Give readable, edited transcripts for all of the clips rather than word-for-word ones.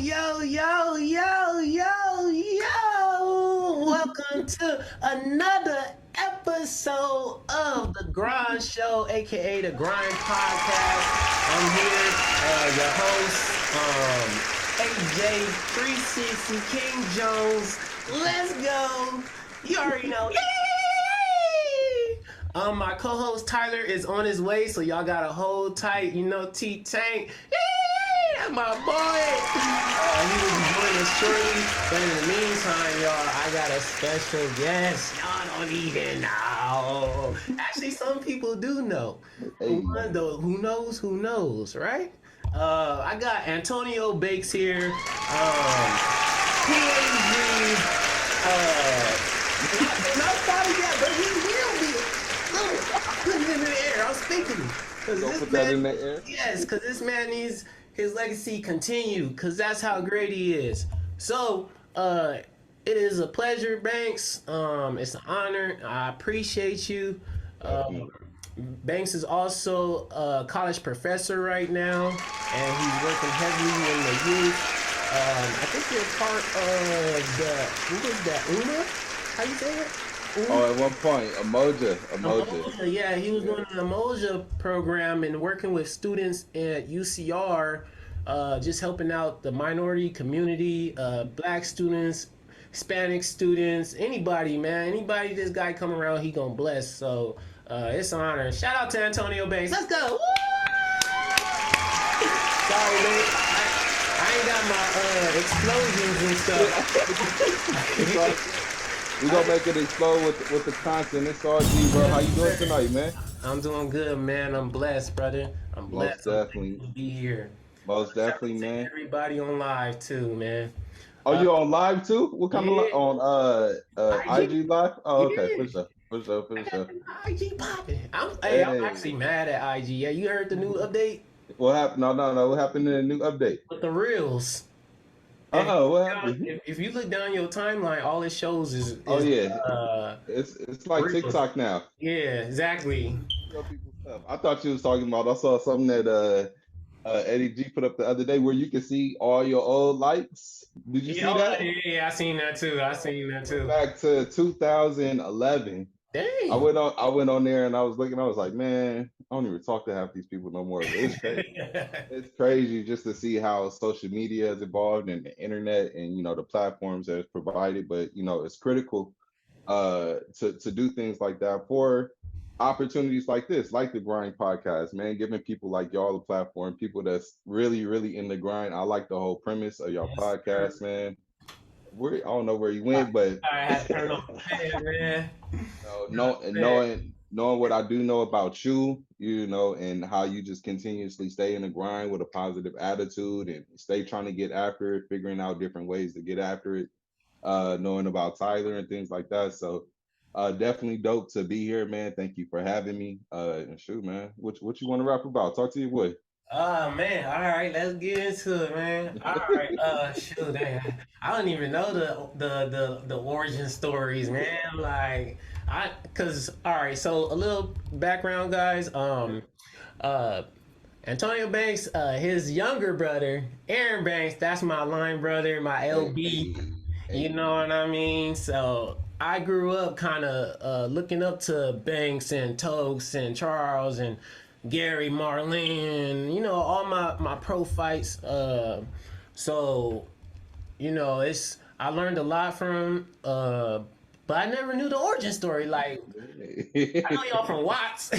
yo. Welcome to another episode of The Grind Show, aka The Grind Podcast. I'm here, your host, AJ 360 King Jones. Let's go. You already know. Yay! My co-host Tyler is on his way, so y'all gotta hold tight, T-Tank. That's my boy. He will be joining us shortly. But in the meantime, y'all, I got a special guest. Y'all don't even know. Actually, some people do know. Hey, Though, who knows, right? I got Antonio Bakes here. PhD. Not started yet, but he will be. Putting him in the air. I'm speaking. don't put that in the air. Yes, because this man needs his legacy continue, because that's how great he is. So, it is a pleasure, Banks. It's an honor. I appreciate you. Banks is also a college professor right now, and he's working heavily in the youth. I think you're part of who was that? Una? How you say it? Oh, at one point, Emoja. Yeah, he was doing the Emoja program and working with students at UCR, just helping out the minority community, black students, Hispanic students, anybody, man. Anybody this guy come around, he gonna bless. So it's an honor. Shout out to Antonio Banks. Let's go. Woo! Sorry, man. I ain't got my explosions and stuff. We gonna make it explode with the content. It's all G, bro. How you doing tonight, man? I'm doing good, man. I'm blessed, brother. I'm blessed. Most definitely. To be here. Most definitely, man. Everybody on live too, man. Oh, you on live too? What kind of on IG live? Oh, okay, for sure. IG popping. I'm Hey, actually mad at IG. Yeah, you heard the new update what happened? No. What happened in the new update? with the reels. What happened? If you look down your timeline, all it shows is Oh yeah, it's like reels. TikTok now. Yeah, exactly. Show people stuff. I thought you was talking about. I saw something that Eddie G put up the other day where you can see all your old likes. Did you see that? Yeah, I seen that too. Back to 2011. I Dang. went on there and I was looking. I was like, man, I don't even talk to half these people no more. But it's crazy. It's crazy just to see how social media has evolved and the internet and the platforms that it's provided. But it's critical to do things like that for opportunities like this, like the Grind Podcast, man, giving people like y'all a platform, people that's really, really in the grind. I like the whole premise of y'all Yes, sir. podcast, man. I don't know where you went, but I had to turn on the fan, man. knowing what I do know about you, and how you just continuously stay in the grind with a positive attitude and stay trying to get after it, figuring out different ways to get after it, knowing about Tyler and things like that. So definitely dope to be here, man. Thank you for having me. And shoot, man, what you want to rap about? Talk to your boy. Oh man, all right, let's get into it, man. All right, shoot, I don't even know the origin stories, man. Like, cause all right, so a little background, guys. Uh, Antonio Banks, his younger brother, Aaron Banks, that's my line brother, my Hey, LB. hey, You hey. know what I mean? So I grew up kind of looking up to Banks and Tokes and Charles and Gary Marlin, all my pro fights. So it's I learned a lot from, but I never knew the origin story. Like I know y'all from Watts.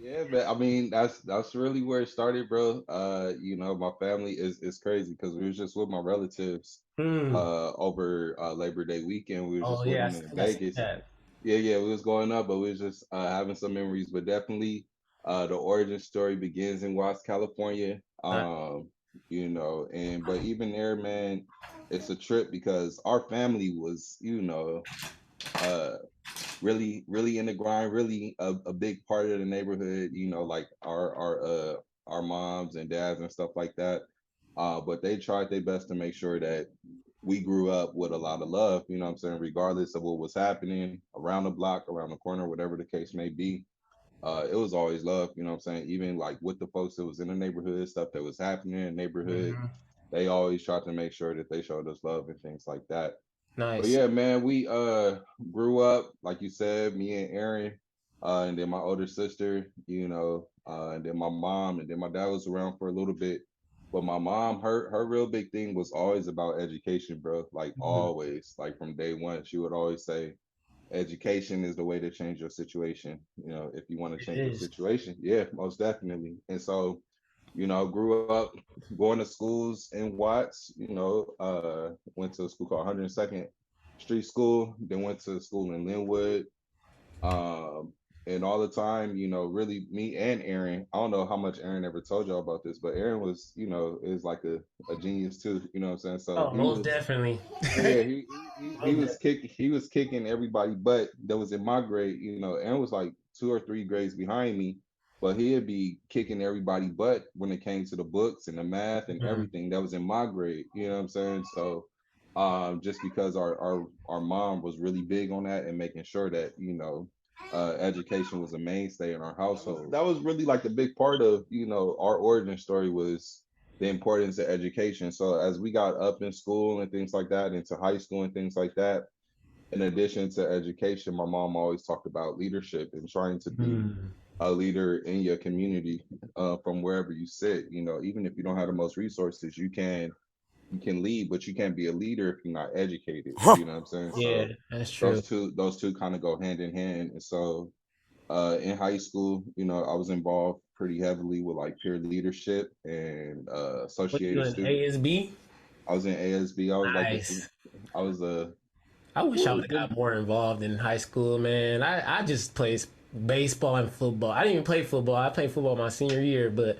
Yeah, but I mean that's really where it started, bro. My family is crazy because we was just with my relatives Hmm. over Labor Day weekend. We was Oh just with yeah, them in I see Vegas. that. Yeah, we was going up, but we was just having some memories. But definitely, the origin story begins in Watts, California. Uh, And but even there, man, it's a trip because our family was, uh, really, really in the grind, really a big part of the neighborhood. Like our moms and dads and stuff like that. But they tried their best to make sure that we grew up with a lot of love, what I'm saying, regardless of what was happening around the block, around the corner, whatever the case may be. It was always love, what I'm saying, even like with the folks that was in the neighborhood, stuff that was happening in the neighborhood. mhm. they always tried to make sure that they showed us love and things like that. But Nice. yeah, man, we grew up, like you said, me and Aaron, and then my older sister, and then my mom, and then my dad was around for a little bit. But my mom, her real big thing was always about education, bro. Like Mhm. always, like from day one, she would always say, education is the way to change your situation. If you want to It change your is. situation, yeah, most definitely. And so, grew up going to schools in Watts. Went to a school called 102nd Street School. Then went to school in Linwood. Um, and all the time, really me and Aaron. I don't know how much Aaron ever told y'all about this, but Aaron was, is like a genius too. You know what I'm saying? So Oh, he most was definitely. yeah, he Most was definitely. kicking everybody but that was in my grade. Aaron was like 2 or 3 grades behind me, but he'd be kicking everybody but when it came to the books and the math and Mhm. everything that was in my grade. You know what I'm saying? So just because our mom was really big on that and making sure that, education was a mainstay in our household. That was really like the big part of, our origin story was the importance of education. So as we got up in school and things like that, into high school and things like that, in addition to education, my mom always talked about leadership and trying to be Mhm. a leader in your community, from wherever you sit. Even if you don't have the most resources, you can lead, but you can't be a leader if you're not educated. You know what I'm saying? Yeah, So that's true. those two kind of go hand in hand. And so in high school, I was involved pretty heavily with like peer leadership and What you associated in student. ASB? I was in ASB. I was like this. Nice. I was I wish I well, would have got more involved in high school, man. I just played baseball and football. I didn't even play football. I played football my senior year, but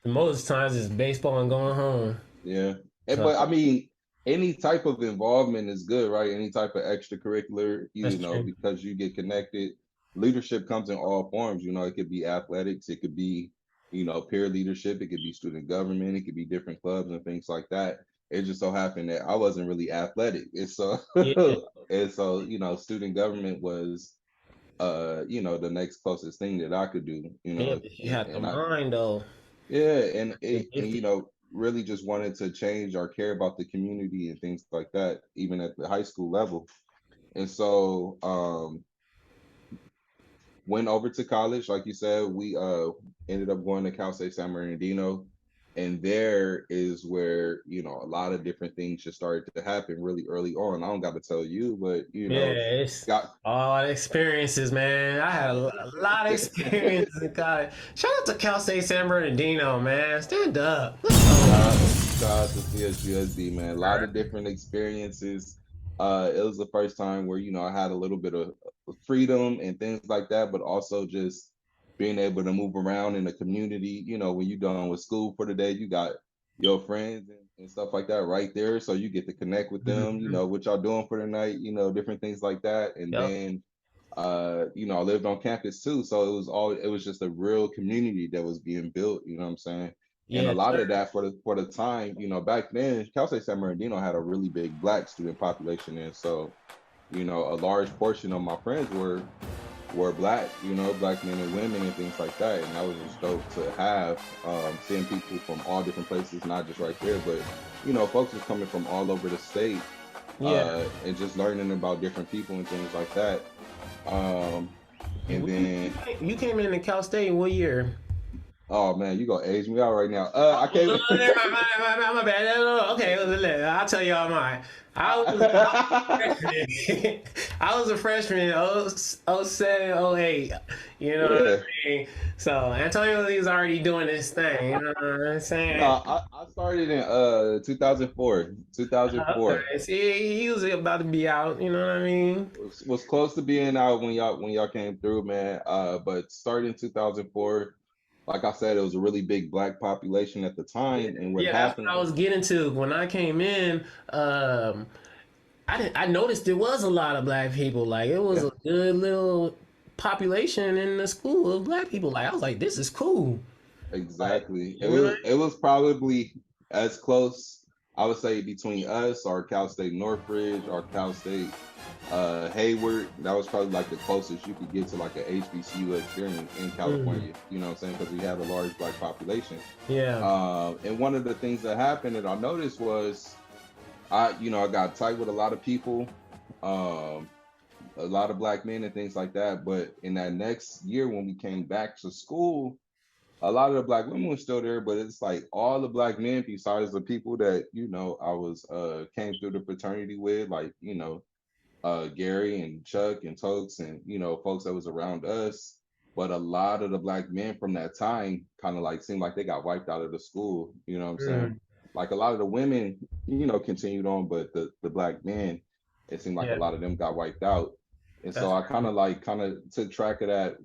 most times it's baseball and going home. yeah. So But I mean, any type of involvement is good, right? Any type of extracurricular, that's true. because you get connected. Leadership comes in all forms. It could be athletics, it could be, peer leadership, it could be student government, it could be different clubs and things like that. It just so happened that I wasn't really athletic. And so Yeah, and so, student government was the next closest thing that I could do, yeah, but you have the and I mind though. yeah, You're and gifted. really just wanted to change or care about the community and things like that, even at the high school level. And so went over to college, like you said, we ended up going to Cal State San Bernardino. And there is where, a lot of different things just started to happen really early on. I don't got to tell you, but Yeah, it's got all the experiences, man. I had a lot of experiences in college. Shout out to Cal State San Bernardino, man. Stand up. Let's go. shout out to CSUSB, man. A lot of different experiences. It was the first time where, I had a little bit of freedom and things like that, but also just being able to move around in the community. When you're done with school for the day, you got your friends and stuff like that right there. So you get to connect with them, Mhm. what y'all doing for the night, different things like that. And Yep. then I lived on campus too. So it was just a real community that was being built, you know what I'm saying? And a Yes, lot sir. of that for the time, back then, Cal State San Bernardino had a really big Black student population. And so, a large portion of my friends were Black, Black men and women and things like that. And that was just dope to have, seeing people from all different places, not just right there, but folks was coming from all over the state, Yeah. and just learning about different people and things like that. Um, and then, You came into Cal State in what year? oh man, you gonna age me out right now. I Oh, came. no, never mind, my bad. No, no, no. Okay, I'll tell y'all mine. I was a freshman. I was a freshman in 07, 08. You know what Yeah. I mean? So Antonio Lee's already doing this thing. You know what I'm No, saying? I started in 2004. 2004 Okay. See, he was about to be out. You know what I mean? was close to being out when y'all came through, man. But starting 2004, like I said, it was a really big Black population at the Yeah, time. And what yeah, that's what happened I was getting to when I came in. I noticed there was a lot of black people. Like it was yeah, a good little population in the school of black people. Like I was like, this is cool. Like exactly. It you know, was probably as close. I would say between us or Cal State Northridge or Cal State Hayward, that was probably like the closest you could get to like a HBCU experience in Mm, California. You know what I'm saying? Because we have a large black population. yeah. And one of the things that happened that I noticed was I got tight with a lot of people, um, a lot of black men and things like that. But in that next year when we came back to school, a lot of the black women were still there, but it's like all the black men besides the people that, I was came through the fraternity with, like, Gary and Chuck and Tokes and folks that was around us. But a lot of the black men from that time kind of like seemed like they got wiped out of the school. You know what I'm saying? Mm, Like a lot of the women, continued on, but the black men, it seemed like a yeah. lot of them got wiped out. And so That's I kind of took track of that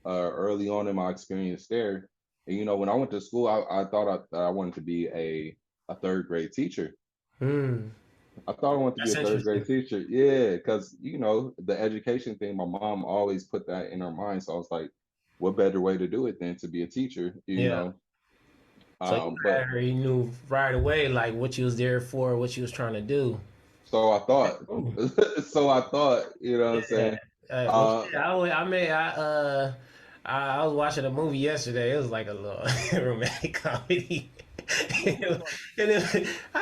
early on in my experience there. And when I went to school, I thought that I wanted to be a third grade teacher. mm, I thought I wanted to be that's a third grade interesting. teacher. Yeah, because the education thing, my mom always put that in her mind. So I was like, what better way to do it than to be a teacher, Yeah. So you But already knew right away like what you was there for, what you was trying to do. so I thought, Cool. so I thought, you know what I'm Yeah. saying? Well, Uh, shit, I was watching a movie yesterday. It was like a little romantic comedy. I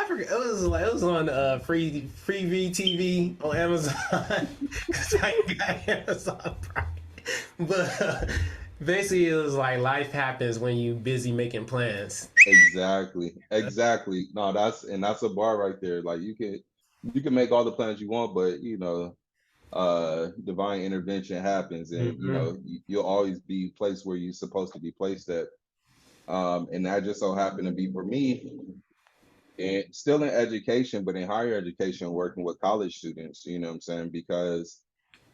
forget it was on free VTV on Amazon because I ain't got Amazon Prime. But basically, it was like life happens when you busy making plans. exactly, exactly. No, that's a bar right there. Like you can make all the plans you want, but divine intervention happens, and Hmm. you'll always be placed where you're supposed to be placed at. And that just so happened to be for me, and still in education, but in higher education, working with college students. You know what I'm saying? Because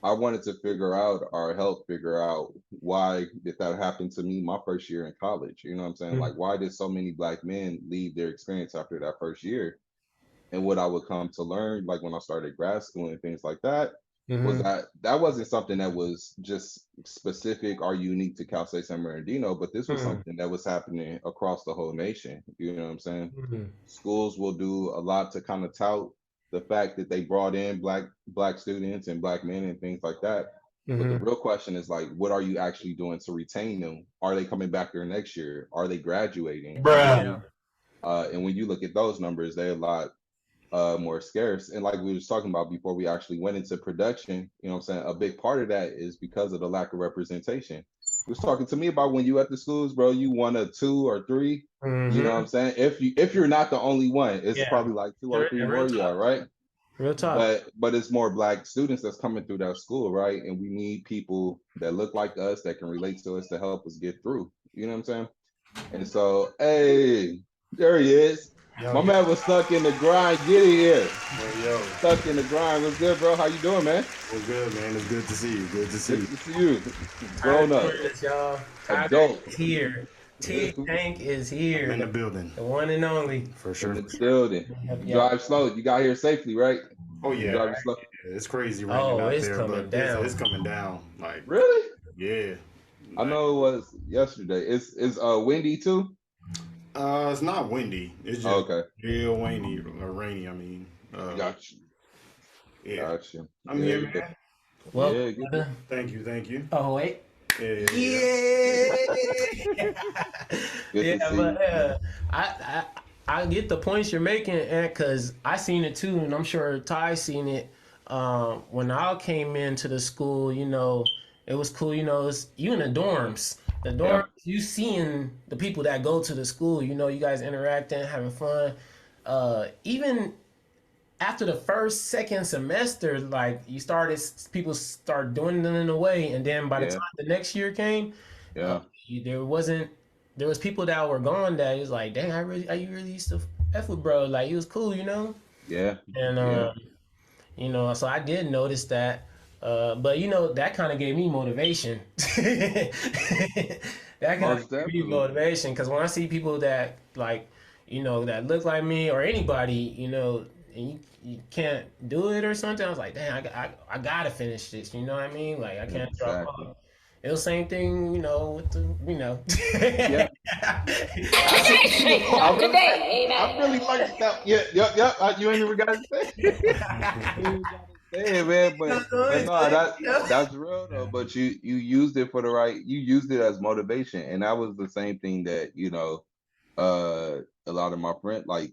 I wanted to figure out or help figure out why did that happen to me my first year in college. You know what I'm saying? Like, why did so many black men leave their experience after that first year? And what I would come to learn, like when I started grad school and things like that, was Hmm. that wasn't something that was just specific or unique to Cal State San Bernardino, but this was Hmm. something that was happening across the whole nation. You know what I'm saying? Hmm. Schools will do a lot to kind of tout the fact that they brought in black students and black men and things like that. But the Hmm. real question is like, what are you actually doing to retain them? Are they coming back here next year? Are they graduating? Yeah. And when you look at those numbers, they're a lot more scarce. And like we was talking about before we actually went into production, what I'm saying? A big part of that is because of the lack of representation. He was talking to me about when you at the schools, bro, you one or two or three. You know what Hmm. I'm saying? If you're not the only one, it's Yeah. probably like two or Real, three real more you are, talk. right? Real talk. But it's more black students that's coming through that school, right? And we need people that look like us that can relate to us to help us get through. You know what I'm saying? And so, hey, there he is. Yo, My yo, man was stuck in the grind. Get in here. yo. Stuck in the grind. What's good, bro? How you doing, man? What's good, man? It's good to see you. Good to see Good you. to see you. Tyler Grown up, Torres, y'all. Tyler adult, is here. T Tank is I'm here. in the building. The one and only. For in sure, the for sure. building. Yep, You yep. drive slow. You got here safely, right? Oh, You yeah. driving slow. It's crazy raining Oh, out it's there, but coming it's down. coming down. Like, Really? yeah. I Like, know it was yesterday. It's windy too. it's not windy. It's Oh, just okay, real rainy, or rainy. I mean, got you, yeah. got you. I'm Yeah, here, good. man. Welcome, Yeah, good. brother. Thank you, thank you. Oh, wait. Yeah, yeah, yeah. Yeah. Good Yeah, to see but you. I, I get the points you're making, and because I seen it too, and I'm sure Ty seen it. When I came into the school, it was cool. It's, you in the dorms. The dorms, Yeah, you seeing the people that go to the school. You guys interacting, having fun. Even after the first, second semester, like people start dwindling away, and then by the yeah, time the next year came, uh, yeah, there wasn't. There was people that were gone that was like, dang, I really used to f with bro. Like he was cool. yeah, And yeah. so I did notice that. But that kind of gave me motivation. That kind of Most gave me definitely. motivation because when I see people that like, that look like me or anybody, and you can't do it or something, I was like, damn, I gotta finish this. You know what I mean? Like I can't drop Exactly. off. It was same thing, with the, Yeah. I really like that. Yeah, yeah, yeah. You ain't even got to say. You ain't even got to say it, man. But no, that's real though. Yeah. But you used it for the right. You used it as motivation, and that was the same thing that a lot of my friends, like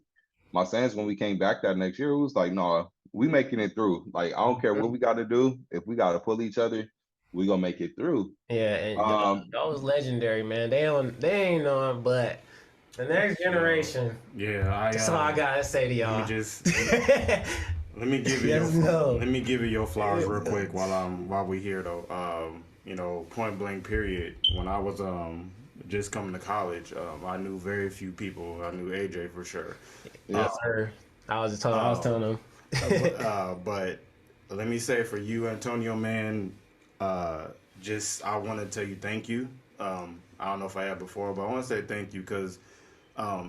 my sons, when we came back that next year, it was like, no, we making it through. Like I don't care what we got to do. If we got to pull each other, we gonna make it through. Yeah, and Um, that was legendary, man. They ain't on, but the next So, generation. yeah, That's all I gotta say to let me y'all. just let me give you Let's go. let me give you your flowers real quick while we here though. Point blank period. When I was just coming to college, I knew very few people. I knew AJ for sure. yeah, Sir, I was telling them. But let me say for you, Antonio, man, just I want to tell you thank you. I don't know if I have before, but I want to say thank you because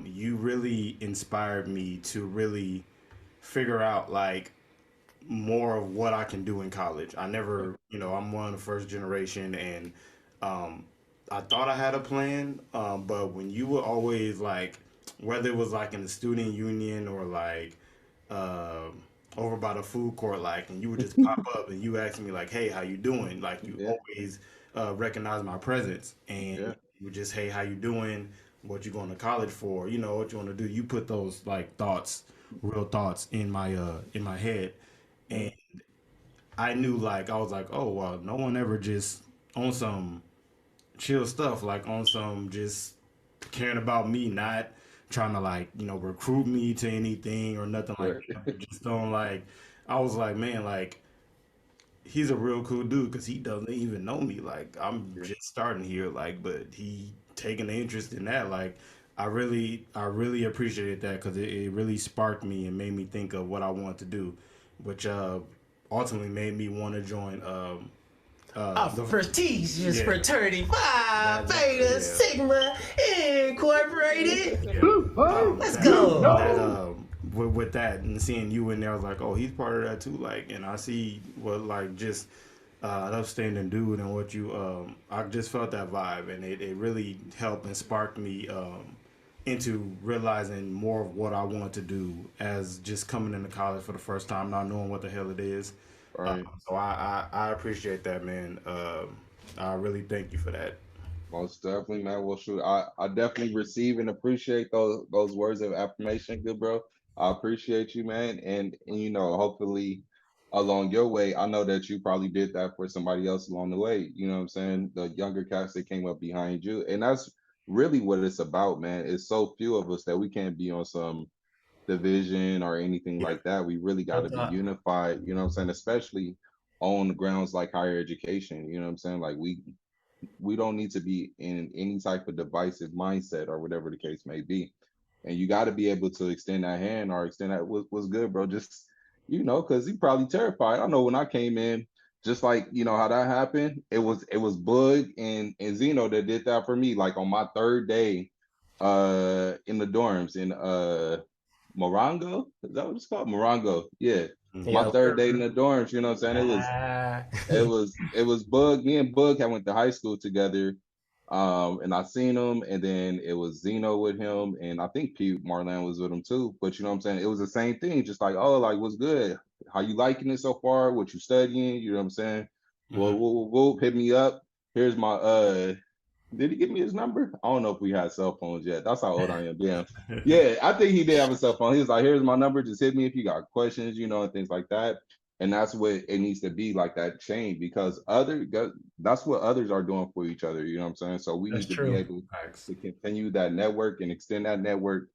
you really inspired me to really figure out like more of what I can do in college. I never, I'm one of the first generation, and um, I thought I had a plan, but when you were always like, whether it was like in the student union or like uh, over by the food court, like, and you would just pop up and you ask me like, "Hey, how you doing?" Like you yeah, always recognize my presence, and yeah. you would just, "Hey, how you doing? What you going to college for? What you want to do?" You put those like thoughts, real thoughts in my head, and I knew like I was like, "Oh well, no one ever just on some chill stuff, like on some just caring about me, not trying to like recruit me to anything or nothing like Right. that. But just don't like. I was like, man, like he's a real cool dude because he doesn't even know me. Like I'm Yeah. just starting here, like, but he taking an interest in that. Like I really appreciated that because it really sparked me and made me think of what I want to do, which ultimately made me want to join Of the prestigious yeah fraternity Phi Beta yeah. Sigma Incorporated. Yeah. Let's That go. with that and seeing you in there, I was like, oh, he's part of that too. Like, and I see what like just an upstanding dude and what you I just felt that vibe, and it really helped and sparked me into realizing more of what I want to do as just coming into college for the first time, not knowing what the hell it is. Right. So I appreciate that, man. I really thank you for that. Most definitely, man. Well, shoot, I definitely receive and appreciate those words of affirmation, good bro. I appreciate you, man. And hopefully along your way, I know that you probably did that for somebody else along the way. You know what I'm saying? The younger cats that came up behind you. And that's really what it's about, man. It's so few of us that we can't be on some division or anything Yeah. like that. We really got to be unified, you know what I'm saying? Especially on grounds like higher education, you know what I'm saying? Like we don't need to be in any type of divisive mindset or whatever the case may be. And you got to be able to extend that hand or extend that was good, bro. Just because he probably terrified. I know when I came in, just like how that happened. It was Bug and Zeno that did that for me. Like on my third day, in the dorms in Morongo. Is that what it's called? Morongo. Yeah, my Yeah. third day in the dorms. You know what I'm saying? It was Ah. it was it was Bug. Me and Bug had went to high school together. And I seen him, and then it was Zeno with him, and I think Pete Marlan was with him too. But you know what I'm saying? It was the same thing, just like, oh, like what's good? How you liking it so far? What you studying? You know what I'm saying? Hmm. Well, hit me up. Here's my did he give me his number? I don't know if we had cell phones yet. That's how old I am. Damn. Yeah, I think he did have a cell phone. He was like, here's my number. Just hit me if you got questions, and things like that. And that's what it needs to be, like that chain, because that's what others are doing for each other. You know what I'm saying? So we That's need to be true. able Thanks. to continue that network and extend that network,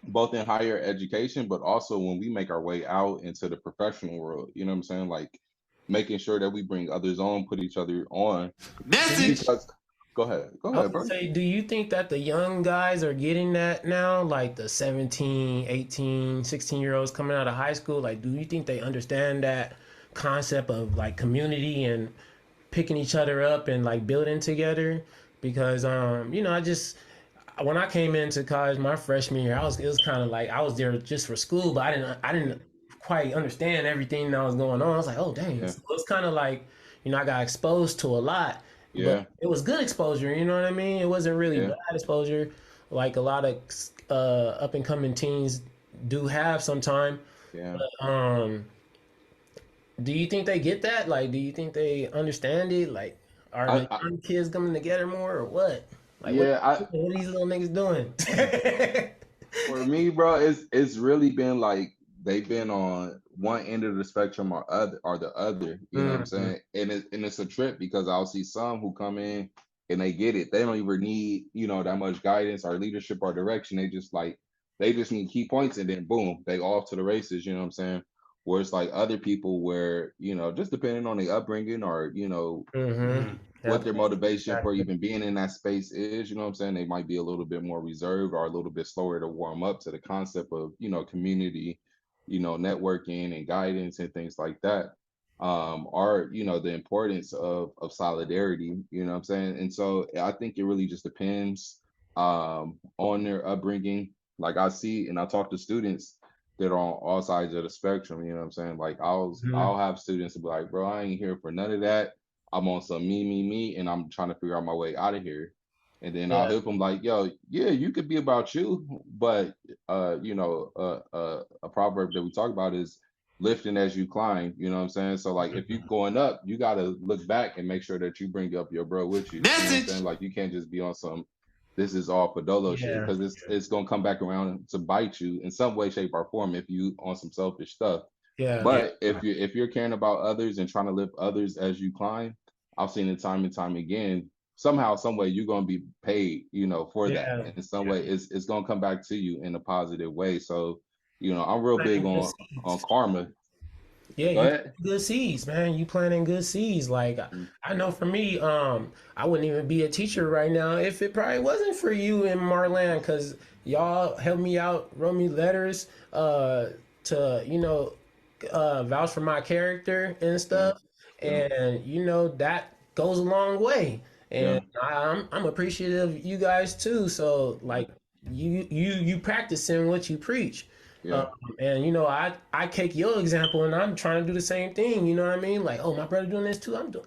both in higher education, but also when we make our way out into the professional world. You know what I'm saying? Like making sure that we bring others on, put each other on. Message. Because go I was ahead, gonna bro. say, do you think that the young guys are getting that now? Like the 17, 18, 16-year-olds coming out of high school? Like, do you think they understand that concept of like community and picking each other up and like building together? Because I just when I came into college my freshman year, it was kind of like I was there just for school, but I didn't quite understand everything that was going on. I was like, oh dang, Yeah, so it's kind of like I got exposed to a lot, but Yeah. it was good exposure. You know what I mean? It wasn't really Yeah. bad exposure, like a lot of up and coming teens do have sometime. Yeah. Do you think they get that? Like, do you think they understand it? Like, are the I young kids coming together more or what? Like, yeah, what are these little niggas doing? for me, bro, it's really been like they've been on one end of the spectrum or the other. You know what I'm Mhm. saying? And it's a trip because I'll see some who come in and they get it. They don't even need, that much guidance or leadership or direction. They just need key points and then boom, they off to the races, you know what I'm saying? Where it's like other people where, just depending on the upbringing or, Mhm. what Yep. their motivation for even being in that space is, you know what I'm saying? They might be a little bit more reserved or a little bit slower to warm up to the concept of, community, networking and guidance and things like that. Are, the importance of solidarity, you know what I'm saying? And so I think it really just depends on their upbringing. Like I see and I talk to students that are on all sides of the spectrum, you know what I'm saying? Like Mhm. I'll have students be like, bro, I ain't here for none of that. I'm on some me, and I'm trying to figure out my way out of here. And then I'll Yeah. help them like, yo, yeah, you could be about you, but a proverb that we talk about is lifting as you climb. You know what I'm saying? So like, if you're going up, you got to look back and make sure that you bring up your bro with you. You know what I'm saying? Message. Like, you can't just be on some this is all for dolo shit Yeah. because it's gonna come back around to bite you in some way, shape, or form if you on some selfish stuff. Yeah. But if you're caring about others and trying to lift others as you climb, I've seen it time and time again. Somehow, some way, you're gonna be paid, for that. Yeah. In some way, it's gonna come back to you in a positive way. So, I'm real big Planting good on seeds. karma. Yeah, Go you ahead. plant good seeds, man. You planting good seeds. Like Mm, I know for me, I wouldn't even be a teacher right now if it probably wasn't for you and Marlan, because y'all helped me out, wrote me letters, to vouch for my character and Yeah, stuff, yeah, and that goes a long way. And yeah, I'm appreciative of you guys too. So yeah, like you practicing what you preach. Um, yeah, and I take your example, and I'm trying to do the same thing. You know what I mean? Like, oh, my brother doing this too. I'm doing.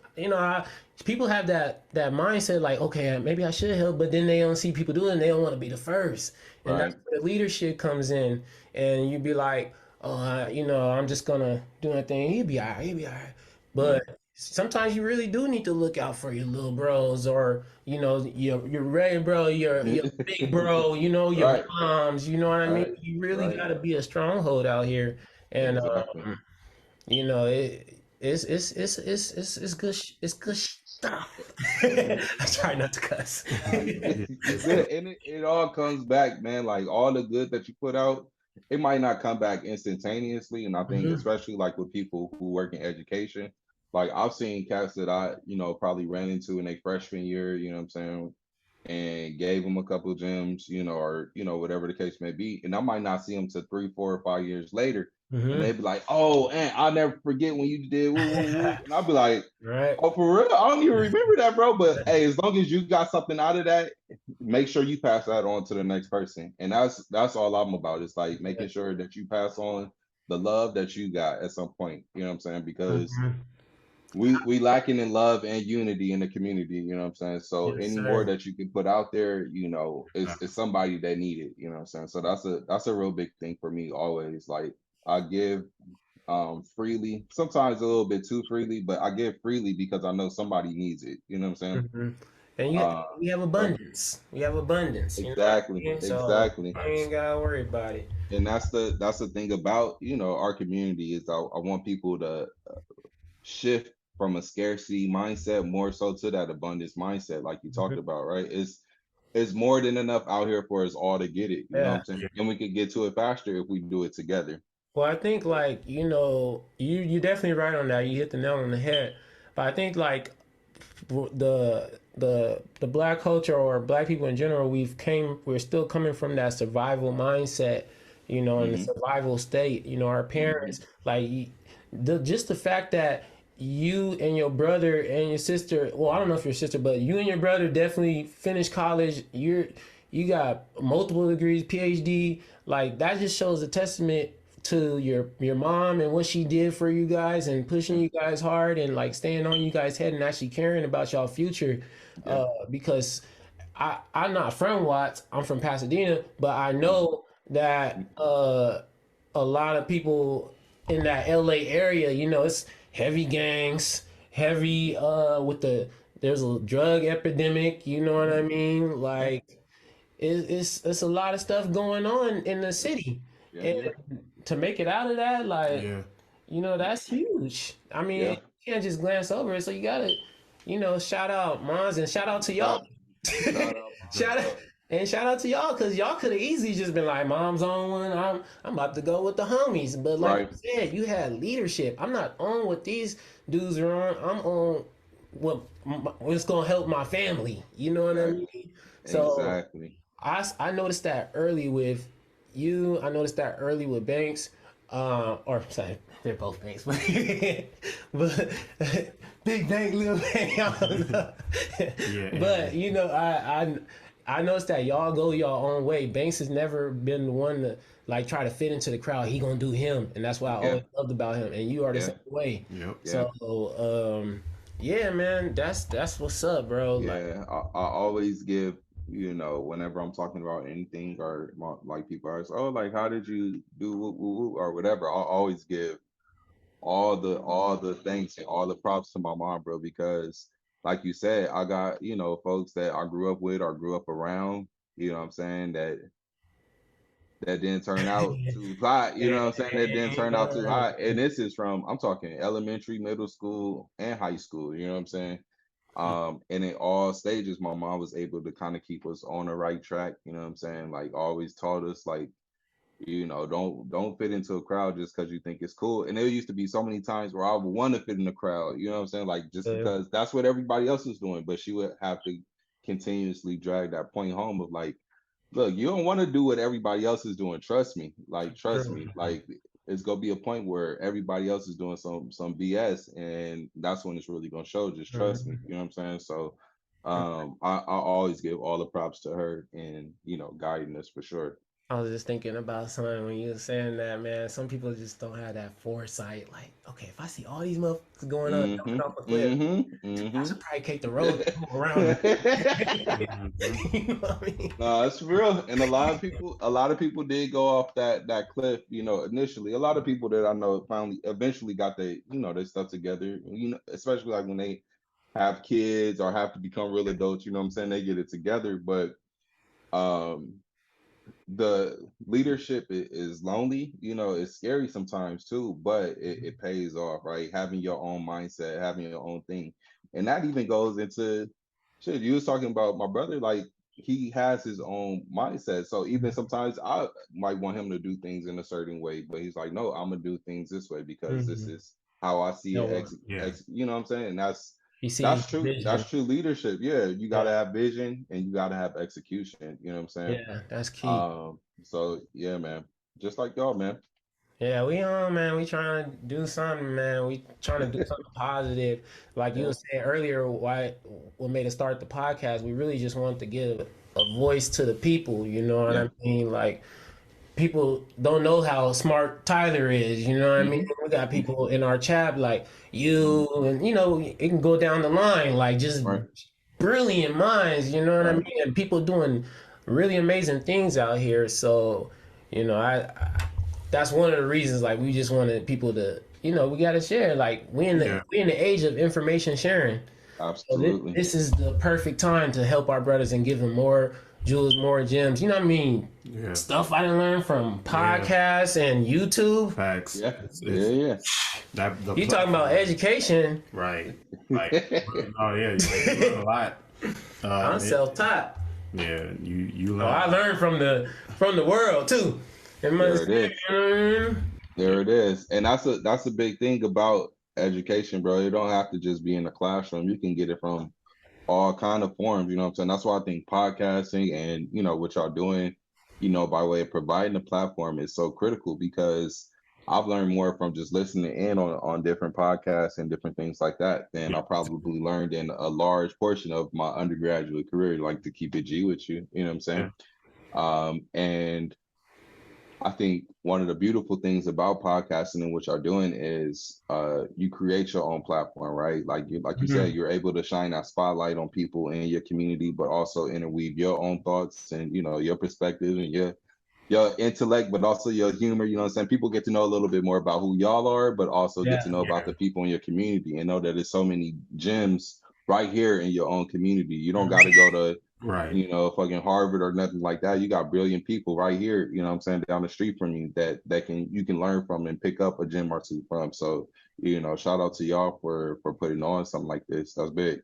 People have that mindset, like, okay, maybe I should help, but then they don't see people doing it, and they don't want to be the first, and that's right. where the leadership comes in, and you be like, oh, I'm just gonna do my thing. He'll be alright. He'll be alright. Yeah, But sometimes you really do need to look out for your little bros, or your red bro, your big bro, your right, moms. You know what I mean? right, You really right. got to be a stronghold out here, and Exactly. it's good. It's good stuff. I try not to cuss. You good, and it all comes back, man. Like all the good that you put out, it might not come back instantaneously. And I think, Mhm. especially like with people who work in education, like I've seen cats that I, probably ran into in a freshman year, you know what I'm saying, and gave them a couple of gems, or whatever the case may be, and I might not see them to 3, 4, or 5 years later, and Mhm. they'd be like, "Oh, and I'll never forget when you did woo woo woo," and I'll be like, Right. "Oh, for real? I don't even remember that, bro." But hey, as long as you got something out of that, make sure you pass that on to the next person, and that's all I'm about. It's like making sure that you pass on the love that you got at some point. You know what I'm saying? Because Mhm. we lacking in love and unity in the community, you know what I'm saying? So Yes, any more sir. that you can put out there, it's somebody that need it, you know what I'm saying? So that's a real big thing for me always. Like I give freely, sometimes a little bit too freely, but I give freely because I know somebody needs it, you know what I'm saying? Mhm. And Uh we have but abundance. We have abundance. You know what I exactly, mean? So exactly. you ain't gotta worry about it. And that's the thing about, our community is I want people to shift from a scarcity mindset more so to that abundance mindset, like you talked Mhm. about, right? It's more than enough out here for us all to get it. You know what Yeah. I'm saying? And we could get to it faster if we do it together. Well, I think like you definitely right on that. You hit the nail on the head. But I think like the black culture or black people in general, we're still coming from that survival mindset, in the Hmm. survival state. Our Hmm. parents, like just the fact that you and your brother and your sister, well, I don't know if your sister, but you and your brother definitely finished college. You got multiple degrees, PhD. Like that just shows a testament to your mom and what she did for you guys and pushing you guys hard and like staying on you guys' head and actually caring about y'all future. Yeah. Because I'm not from Watts, I'm from Pasadena, but I know that a lot of people in that LA area, you know, it's heavy gangs, heavy with there's a drug epidemic, you know what I mean? Like it's a lot of stuff going on in the city. Yeah. And Yeah. to make it out of that, like, Yeah. you know, that's huge. I mean, Yeah. you can't just glance over it. So you gotta, you know, shout out Mons and shout out to y'all. Shout out. Shout out and shout out to y'all because y'all could have easily just been like, "Mom's on one. I'm about to go with the homies." But like Right. you said, you had leadership. I'm not on what these dudes are on. I'm on what's gonna help my family. You know what I Exactly. mean? So Exactly. I noticed that early with you. I noticed that early with Banks. Or sorry, they're both Banks, but but big bank, little bank. I don't know. Yeah. But you know, I noticed that y'all go y'all own way. Banks has never been the one to like try to fit into the crowd. He gonna do him, and that's what I Yeah. always loved about him. And you are the Yeah. same way. Yep. Yeah. So yeah, man, that's what's up, bro. Like, Yeah. I always give, whenever I'm talking about anything or like people ask, oh, like how did you do woo, woo, woo, or whatever, I'll always give all the thanks and all the props to my mom, bro, because like you said, I got, folks that I grew up with or grew up around, you know what I'm saying, that didn't turn out too hot, you know what I'm saying? That didn't turn out too hot. And this is I'm talking elementary, middle school, and high school, you know what I'm saying? And in all stages, my mom was able to kind of keep us on the right track, you know what I'm saying? Like always taught us like, don't fit into a crowd just because you think it's cool. And there used to be so many times where I would want to fit in the crowd, you know what I'm saying? Like just because that's what everybody else is doing, but she would have to continuously drag that point home of like, look, you don't want to do what everybody else is doing. Trust me. Like, trust me. Like it's gonna be a point where everybody else is doing some BS, and that's when it's really gonna show. Just trust me. You know what I'm saying? So I always give all the props to her and guiding us for sure. I was just thinking about something when you were saying that, man. Some people just don't have that foresight. Like, okay, if I see all these motherfuckers going up, Mm-hmm. jumping off a cliff, I Mm-hmm. should probably take the road to go around. You know what I mean? No, it's real. And a lot of people did go off that cliff, initially. A lot of people that I know finally eventually got their stuff together, especially like when they have kids or have to become real adults, you know what I'm saying? They get it together. But um the leadership is lonely, it's scary sometimes too, but it pays off, right? Having your own mindset, having your own thing. And that even goes into shit. You was talking about my brother, like he has his own mindset. So even sometimes I might want him to do things in a certain way, but he's like, no, I'm gonna do things this way because this Mhm. is how I see it. No, Yeah. You know what I'm saying? And he sees that's true. vision. That's true leadership. Yeah, you Yeah, gotta have vision and you gotta have execution. You know what I'm saying? yeah, that's key. So yeah, man. Just like y'all, man. Yeah, we on, man. We trying to do something, man. We trying to do something positive. Like you Yeah. were saying earlier, what made us start the podcast? We really just wanted to give a voice to the people. You know what Yeah. I mean? Like people don't know how smart Tyler is. You know what I mean? Mm-hmm. We got Mm-hmm. people in our chat like Mm-hmm. you, and you know it can go down the line like just Right. brilliant minds. You know what I Right. mean? And people doing really amazing things out here. So you know, that's one of the reasons like we just wanted people to we got to share like Yeah. we in the age of information sharing. So Absolutely. this is the perfect time to help our brothers and give them more jewels, more gems. You know what I mean? Yeah. Stuff I didn't learn from podcasts and YouTube. Facts. Yeah. It's Yeah. that the You talking about education? right. Like Yeah. oh yeah, you learn a lot. I'm self-taught. Yeah, you Oh, I learn. learned from the world too. There it is. Mm, There it is. And that's a big thing about education, bro. You don't have to just be in the classroom. You can get it from all kind of forms, you know what I'm saying? That's why I think podcasting and what y'all doing, by way of providing a platform is so critical because I've learned more from just listening in on different podcasts and different things like that than Yeah. I probably learned in a large portion of my undergraduate career, like to keep it G with you, you know what I'm saying? Yeah. And I think one of the beautiful things about podcasting and what y'all doing is you create your own platform, right? Like you said, Mhm. you're able to shine that spotlight on people in your community, but also interweave your own thoughts and your perspective and your intellect, but also your humor. You know what I'm saying? People get to know a little bit more about who y'all are, but also get Yeah. to know about the people in your community and know that there's so many gems right here in your own community. You don't got to go to Right. fucking Harvard or nothing like that. You got brilliant people right here, you know what I'm saying, down the street from you that you can learn from and pick up a gem or two from. So, shout out to y'all for putting on something like this. That's big.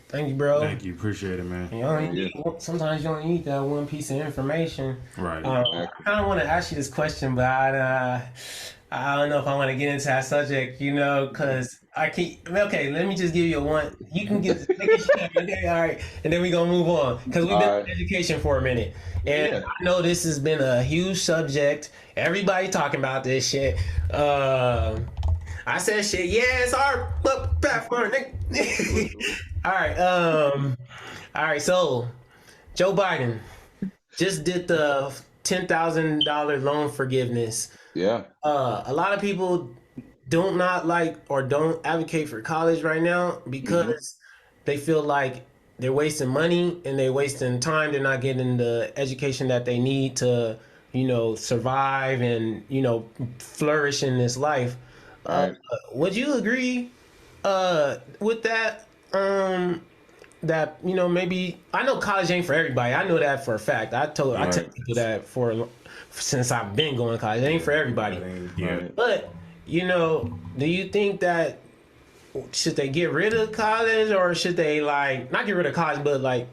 Thank you, bro. Thank you. Appreciate it, man. You only Yeah, sometimes you only need that one piece of information. Right. I exactly. kind of want to ask you this question, but I don't know if I want to get into that subject, because I can. Okay, let me just give you a one. You can get take a shot, okay, all right, and then we gonna move on because we've been All right. in education for a minute, and Yeah. I know this has been a huge subject. Everybody talking about this shit. I said shit. Yeah, it's our platform. All right. All right. So Joe Biden just did the $10,000 loan forgiveness. Yeah. A lot of people don't not like or don't advocate for college right now Hmm. because they feel like they're wasting money and they're wasting time. They're not getting the education that they need to, survive and flourish in this life. Uh, Right. would you agree with that? That maybe I know college ain't for everybody. I know that for a fact. I tell Right. people that since I've been going to college, it ain't for everybody. That ain't, yeah. Right. But do you think that should they get rid of college or should they like not get rid of college, but like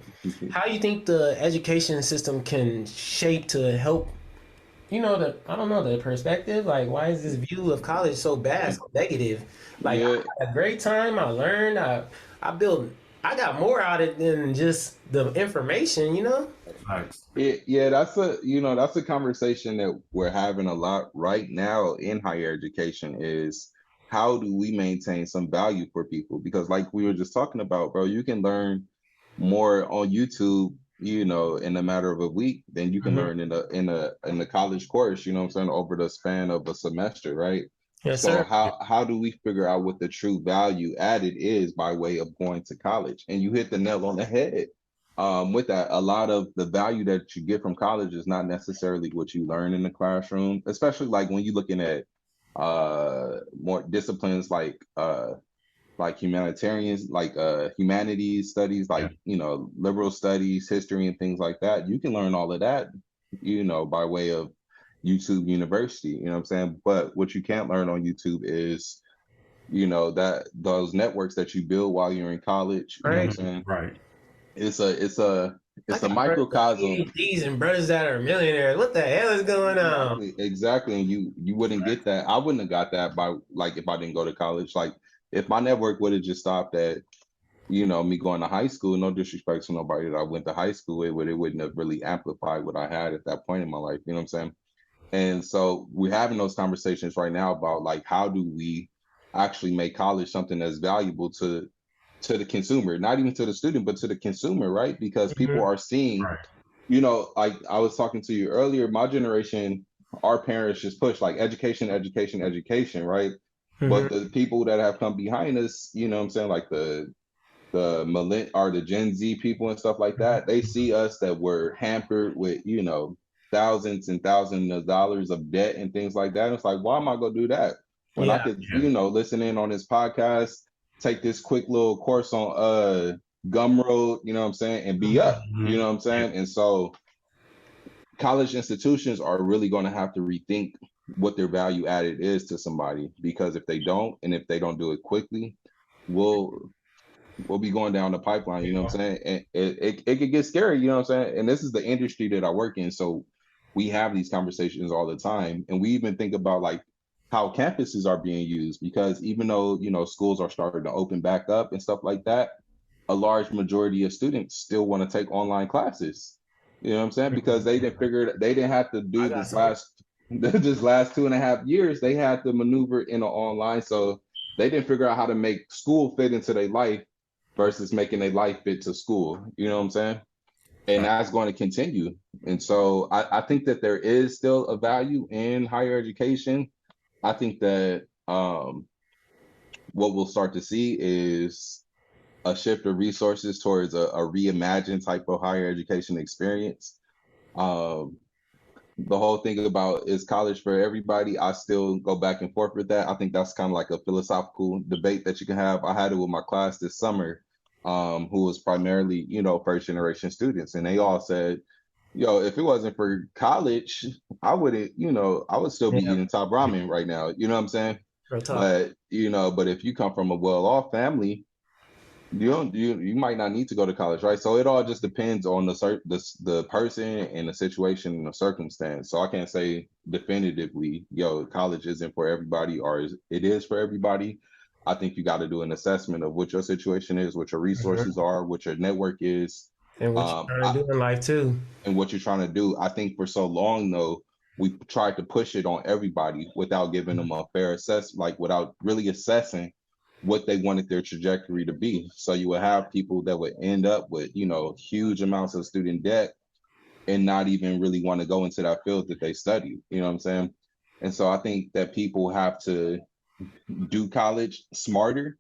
how you think the education system can shape to help? I don't know the perspective. Like, why is this view of college so bad, so negative? Like, I Yeah. had a great time. I learned. I built. I got more out of it than just the information. Facts. Yeah, that's a conversation that we're having a lot right now in higher education is how do we maintain some value for people? Because like we were just talking about, bro, you can learn more on YouTube, in a matter of a week than you can Hmm. learn in a college course, you know what I'm saying, over the span of a semester, right? Yes, So sir. how do we figure out what the true value added is by way of going to college? And you hit the nail on the head with that. A lot of the value that you get from college is not necessarily what you learn in the classroom, especially like when you're looking at more disciplines like humanitarians, like humanities studies, Yeah. like liberal studies, history, and things like that. You can learn all of that, by way of YouTube University. You know what I'm saying? But what you can't learn on YouTube is that those networks that you build while you're in college. You know what I'm Right. saying? Right. It's a I it's a got brothers with microcosm. PhDs and brothers that are millionaires. What the hell is going on? Exactly, and you wouldn't get that. I wouldn't have got that by like if I didn't go to college. Like if my network would have just stopped at me going to high school. No disrespect to nobody that I went to high school with, but it wouldn't have really amplified what I had at that point in my life. You know what I'm saying? And so we're having those conversations right now about like how do we actually make college something that's valuable to the consumer, not even to the student, but to the consumer, right? Because people Hmm. are seeing, Right. like I was talking to you earlier, my generation, our parents just push like education, education, education, right? Hmm. But the people that have come behind us, what I'm saying, like the Gen Z people and stuff like that, they see us that were hampered with, thousands and thousands of dollars of debt and things like that. It's like, why am I gonna do that? When I Yeah. could, Yeah. listen in on this podcast, take this quick little course on Gumroad, you know what I'm saying, and be up, you Mhm. know what I'm Yeah. saying? And so college institutions are really gonna have to rethink what their value added is to somebody because if they don't, and if they don't do it quickly, we'll we'll be going down the pipeline, you know what I'm saying? And it could get scary, you know what I'm saying? And this is the industry that I work in. So we have these conversations all the time. And we even think about like how campuses are being used because even though, schools are starting to open back up and stuff like that, a large majority of students still want to take online classes. You know what I'm saying? Because they didn't have to I do got this some. this last 2.5 years, they had to maneuver in an online. So they didn't figure out how to make school fit into their life versus making their life fit to school. You know what I'm saying? and that's going to continue. And so I think that there is still a value in higher education. I think that what we'll start to see is a shift of resources towards a reimagined type of higher education experience. Um, the whole thing about is college for everybody, I still go back and forth with that. I think that's kind of like a philosophical debate that you can have. I had it with my class this summer, who was primarily, first generation students, and they all said, yo, if it wasn't for college, I wouldn't, I would still be Yeah, eating top ramen right now. You know what I'm saying? real talk. But if you come from a well-off family, you might not need to go to college, right? So it all just depends on the person and the situation and the circumstance. So I can't say definitively, yo, college isn't for everybody or it is for everybody. I think you got to do an assessment of what your situation is, what your resources are, what your network is, And what you um, trying I, to do in life too. and what you're trying to do. I think for so long though, we tried to push it on everybody without giving them a fair assessment, like without really assessing what they wanted their trajectory to be. So you would have people that would end up with, huge amounts of student debt and not even really want to go into that field that they study. You know what I'm saying? And so I think that people have to do college smarter,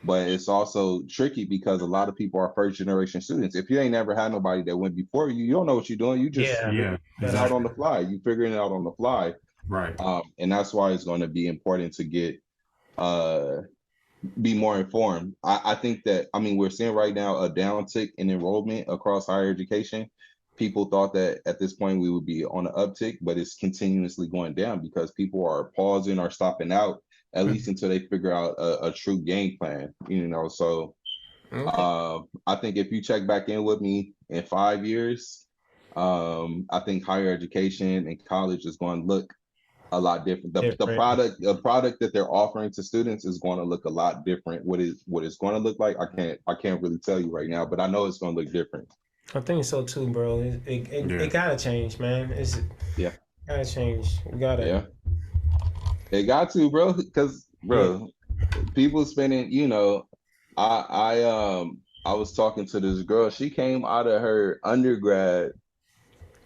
but it's also tricky because a lot of people are first generation students. If you ain't never had nobody that went before you, you don't know what you're doing. You just Yeah, Yeah, that's out true. on the fly. You figuring it out on the fly. right. And that's why it's going to be important to get uh be more informed. I think that, I mean, we're seeing right now a downtick in enrollment across higher education. People thought that at this point we would be on an uptick, but it's continuously going down because people are pausing or stopping out, at least until they figure out a true game plan, So Okay. I think if you check back in with me in 5 years, I think higher education and college is going to look a lot different. Different. The product that they're offering to students is going to look a lot different. What it's going to look like, I can't really tell you right now, but I know it's going to look different. I think so too, bro. It Yeah. gotta change, man. It's Yeah, gotta change. We gotta. yeah, it got to, bro. Because, Yeah. bro, people spending, I was talking to this girl. She came out of her undergrad.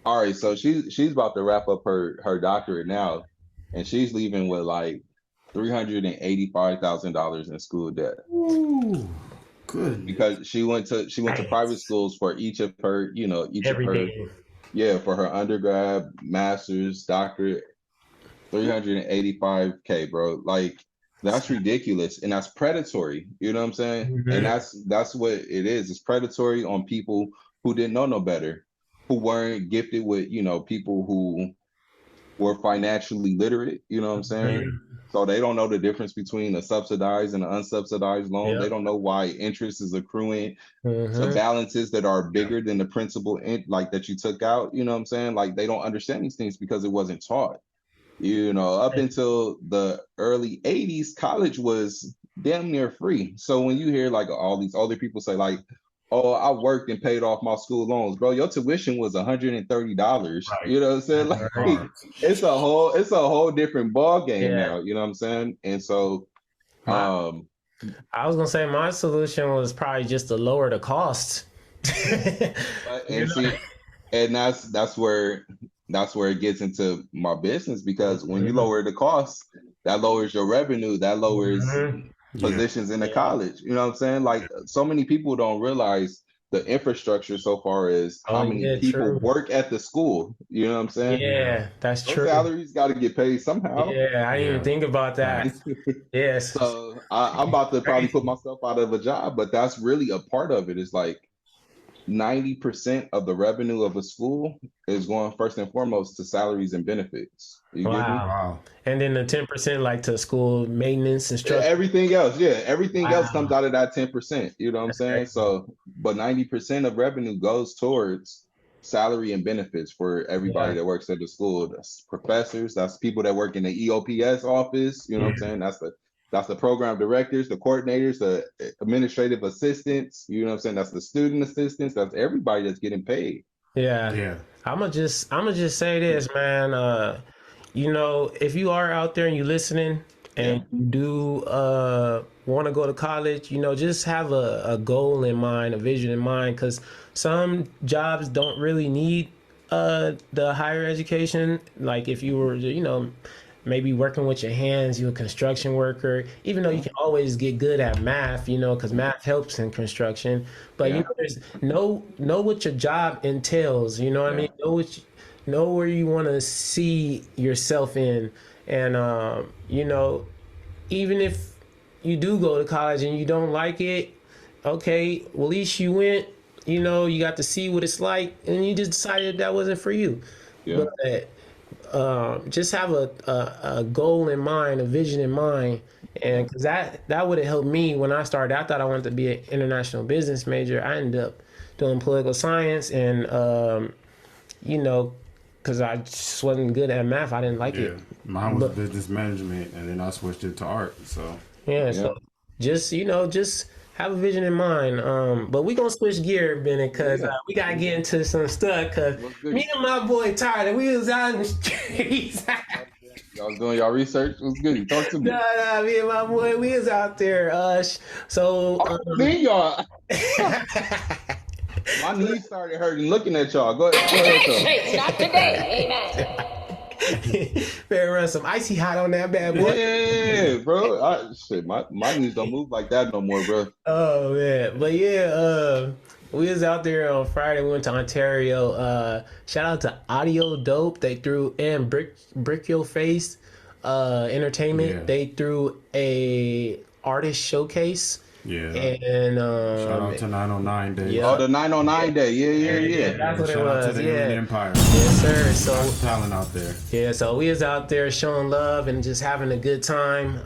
All right, so she's about to wrap up her doctorate now, and she's leaving with like $385,000 in school debt Ooh, good. because she went to private Nice. schools for each of her, Everything. yeah, for her undergrad, master's, doctorate, 385K, bro. Like that's ridiculous and that's predatory. You know what I'm saying? And Mhm. that's what it is. It's predatory on people who didn't know no better, who weren't gifted with, people who were financially literate, you know what I'm saying? Mhm. So they don't know the difference between a subsidized and an unsubsidized loan. They Yep. don't know why interest is accruing to Mhm. balances that are Yeah. bigger than the principal like that you took out. You know what I'm saying? Like they don't understand these things because it wasn't taught. Up until the early 80s, college was damn near free. So when you hear like all these older people say like, oh, I worked and paid off my school loans, bro, your tuition was $130. Right. You know what I'm saying? That's Like right. it's a whole different ball game Yeah. now, you know what I'm saying? And so My um I was gonna say my solution was probably just to lower the cost. You and know? see, and that's where it gets into my business because when you Mhm. lower the costs, that lowers your revenue, that lowers Mhm. Yeah. positions in the Yeah. college. You know what I'm saying? Like so many people don't realize the infrastructure so far is Oh how many yeah, people true. work at the school. You know what I'm saying? Yeah. Yeah, that's Those true. salaries got to get paid somehow. Yeah, I didn't even Yeah. think about that. Facts. Yes. So I'm about to probably put Crazy. myself out of a job, but that's really a part of it. Is like 90% of the revenue of a school is going first and foremost to salaries and benefits. You get me? Wow. Wow. And then the 10% like to school maintenance, instruction. Everything else, yeah, everything else comes Wow. out of that 10%. You know what I'm That's saying? crazy. So, but 90% of revenue goes towards salary and benefits for everybody Yeah. that works at the school. That's professors, that's people that work in the EOPS office. You know what I'm Yeah. saying? That's the program directors, the coordinators, the administrative assistants. You know what I'm saying? That's the student assistants. That's everybody that's getting paid. Yeah. Yeah. I'm gonna just say this, man. If you are out there and you listening, and you do want to go to college, just have a goal in mind, a vision in mind, because some jobs don't really need the higher education. Like if you were, maybe working with your hands, you're a construction worker, even though you can always get good at math, because math helps in construction. But there's know what your job entails. You know what I mean? Know where you want to see yourself in, and even if you do go to college and you don't like it, okay, well, at least you went. You got to see what it's like, and you just decided that wasn't for you. Yeah. But just have a goal in mind, a vision in mind, and because that would have helped me when I started. I thought I wanted to be an international business major. I ended up doing political science, and because I just wasn't good at math, I didn't like it. Mine was business management, and then I switched it to art. So so just have a vision in mind. But we gonna switch gear, Bennett, because we gotta get into some stuff. Because me and my boy Tyler, we was out in the streets. Y'all was doing y'all research. What's good? Talk to me. Nah, me and my boy, we was out there. See y'all. My knees started hurting looking at y'all. Go ahead. Not today. Amen. Better run some icy hot on that bad boy. Yeah, bro. My knees don't move like that no more, bro. Oh man, but we was out there on Friday. We went to Ontario. Shout out to Audio Dope. They threw and Brick Your Face Entertainment. Yeah. They threw a artist showcase. Yeah. And shout out to 909 Day. Oh, the 909 Day. Yeah. That's what shout it was. out to the Inland Empire. Yes, sir. So lots of talent out there. Yeah, so we was out there showing love and just having a good time.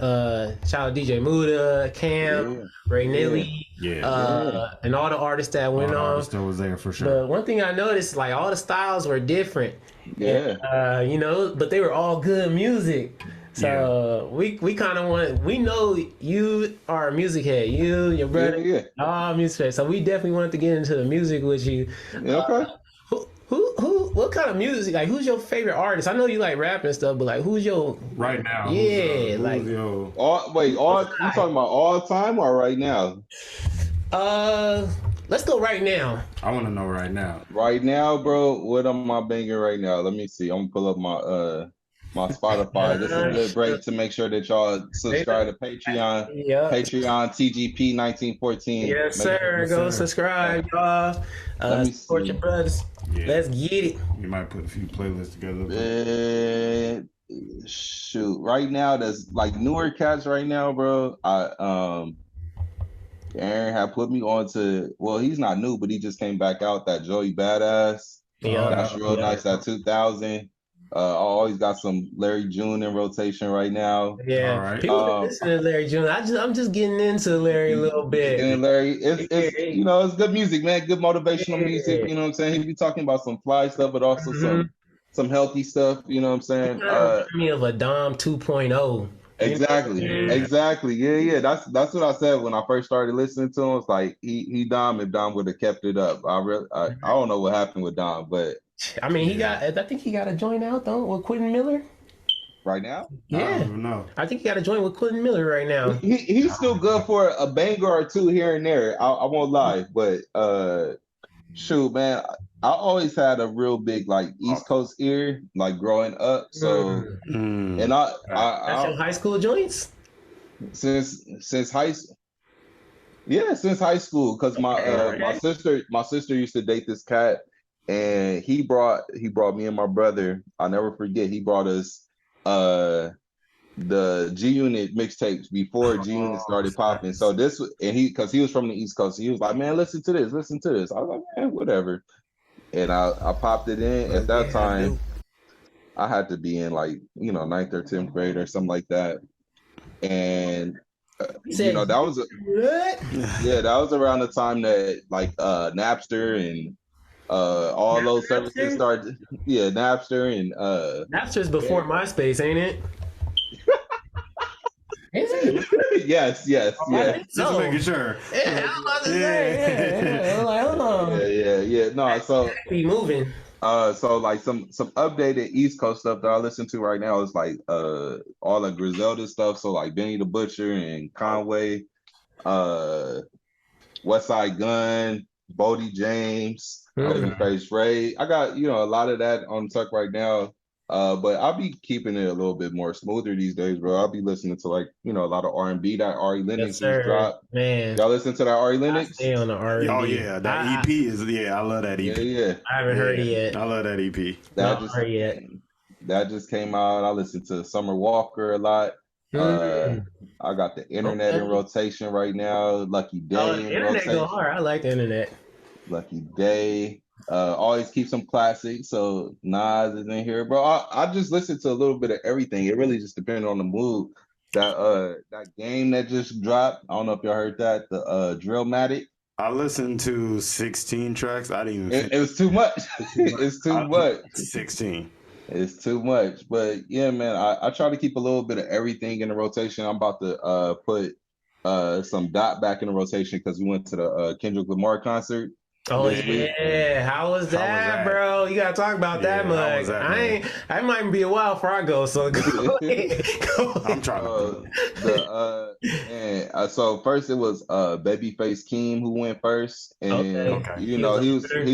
Shout out DJ Muda, Cam, Ray Nilly, and all the artists that went on. Artists that was there for sure. But one thing I noticed, like all the styles were different. Yeah. And, but they were all good music. So we kind of we know you are a music head, your brother, all music head. So we definitely wanted to get into the music with you. Yeah, okay. What kind of music? Like, who's your favorite artist? I know you like rap and stuff, but like, who's your right now? Yeah, you talking about all time or right now? Let's go right now. I want to know right now. Right now, bro. What am I banging right now? Let me see. I'm gonna pull up my Spotify. This is a good break to make sure that y'all subscribe to Patreon. Patreon TGP 1914. Yes, sir. Go subscribe, y'all. Support your brothers. Yeah. Let's get it. You might put a few playlists together. Shoot. Right now, there's like newer cats right now, bro. Aaron had put me on to, well, he's not new, but he just came back out, that Joey Badass. That's real nice, that 2000. I always got some Larry June in rotation right now. Yeah, all right. People listen to Larry June. I'm just getting into Larry a little bit. And Larry, it's it's good music, man. Good motivational music. You know what I'm saying? He be talking about some fly stuff, but also some healthy stuff. You know what I'm saying? Me of a Dom 2.0. Exactly. Yeah. That's what I said when I first started listening to him. It's like he Dom, if Dom would have kept it up. I don't know what happened with Dom, but. I mean, I think he got a joint out though with Quentin Miller. Right now? Yeah. I don't even know. I think he got a joint with Quentin Miller right now. He's still good for a banger or two here and there. I won't lie, but shoot, man, I always had a real big like East Coast ear, like growing up. So and that's your high school joints? Since high school. Yeah, since high school, because my sister used to date this cat. And he brought me and my brother. I'll never forget. He brought us the G Unit mixtapes before G Unit started popping. So because he was from the East Coast, he was like, "Man, listen to this." I was like, "Man, whatever." And I popped it in. At that time, I had to be in like 9th or 10th grade or something like that. And that was that was around the time that like Napster and all those services started. Yeah, Napster and Napster's before MySpace, ain't it? Is it? Yes. Just making sure. Yeah, I'm about to say. Yeah. I'm like, hold on. Yeah. No, so be moving. So like some updated East Coast stuff that I listen to right now is like all the Griselda stuff. So like Benny the Butcher and Conway, uh West Side Gun, Bodie James, Mm. Babyface Ray. I got, a lot of that on tuck right now. But I'll be keeping it a little bit more smoother these days, bro. I'll be listening to like, a lot of R&B that Ari Yes, Lennox just sir. dropped. Man, Y'all listen to that Ari I Lennox? stay on the R&B. Oh yeah, that EP is I love that EP. Yeah. I haven't heard it yet. I love that EP. That Not just heard yet. that just came out. I listened to Summer Walker a lot. Mm. I got the internet in Okay. rotation right now. Lucky Oh, Day the in internet go rotation. hard. I like the internet. Lucky Day. Always keep some classics. So Nas is in here, bro. I just listen to a little bit of everything. It really just depends on the mood. That game that just dropped. I don't know if y'all heard that. The Drillmatic. I listened to 16 tracks. I didn't even. It was too much. It's too much. 16. It's too much. But yeah, man, I try to keep a little bit of everything in the rotation. I'm about to put some Dot back in the rotation because we went to the Kendrick Lamar concert. Oh this week. yeah, how was that, bro? You gotta talk about that Yeah, how was much. that, I might be a while before I go. So go ahead. I'm trying to. So first it was Babyface Keem who went first, and Okay. he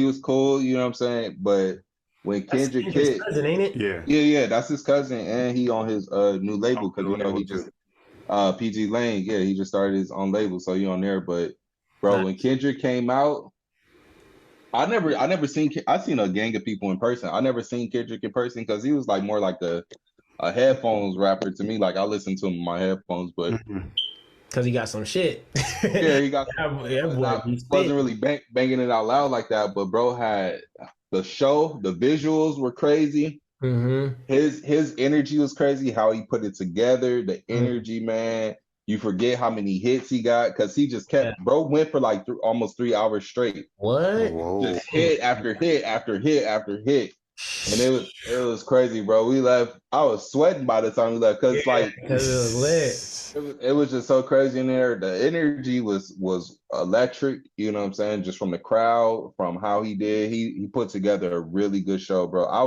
was cool. You know what I'm saying? But when Kendrick hit, cousin, ain't it? yeah, that's his cousin, and he on his new label because he just PG Lane. Yeah, he just started his own label, so he on there. But bro, when Kendrick came out. I seen a gang of people in person. I never seen Kendrick in person because he was like more like a headphones rapper to me. Like I listened to him in my headphones, but because he got some shit. yeah, he got. Boy, wasn't really banging it out loud like that, but bro had the show. The visuals were crazy. Mm-hmm. His energy was crazy. How he put it together, the energy, man. You forget how many hits he got because he just kept. Bro went for like almost 3 hours straight. What? Whoa. Just hit after hit after hit after hit, and it was crazy, bro. We left. I was sweating by the time we left because it was lit. It was just so crazy in there. The energy was electric. You know what I'm saying? Just from the crowd, from how he did. He put together a really good show, bro. I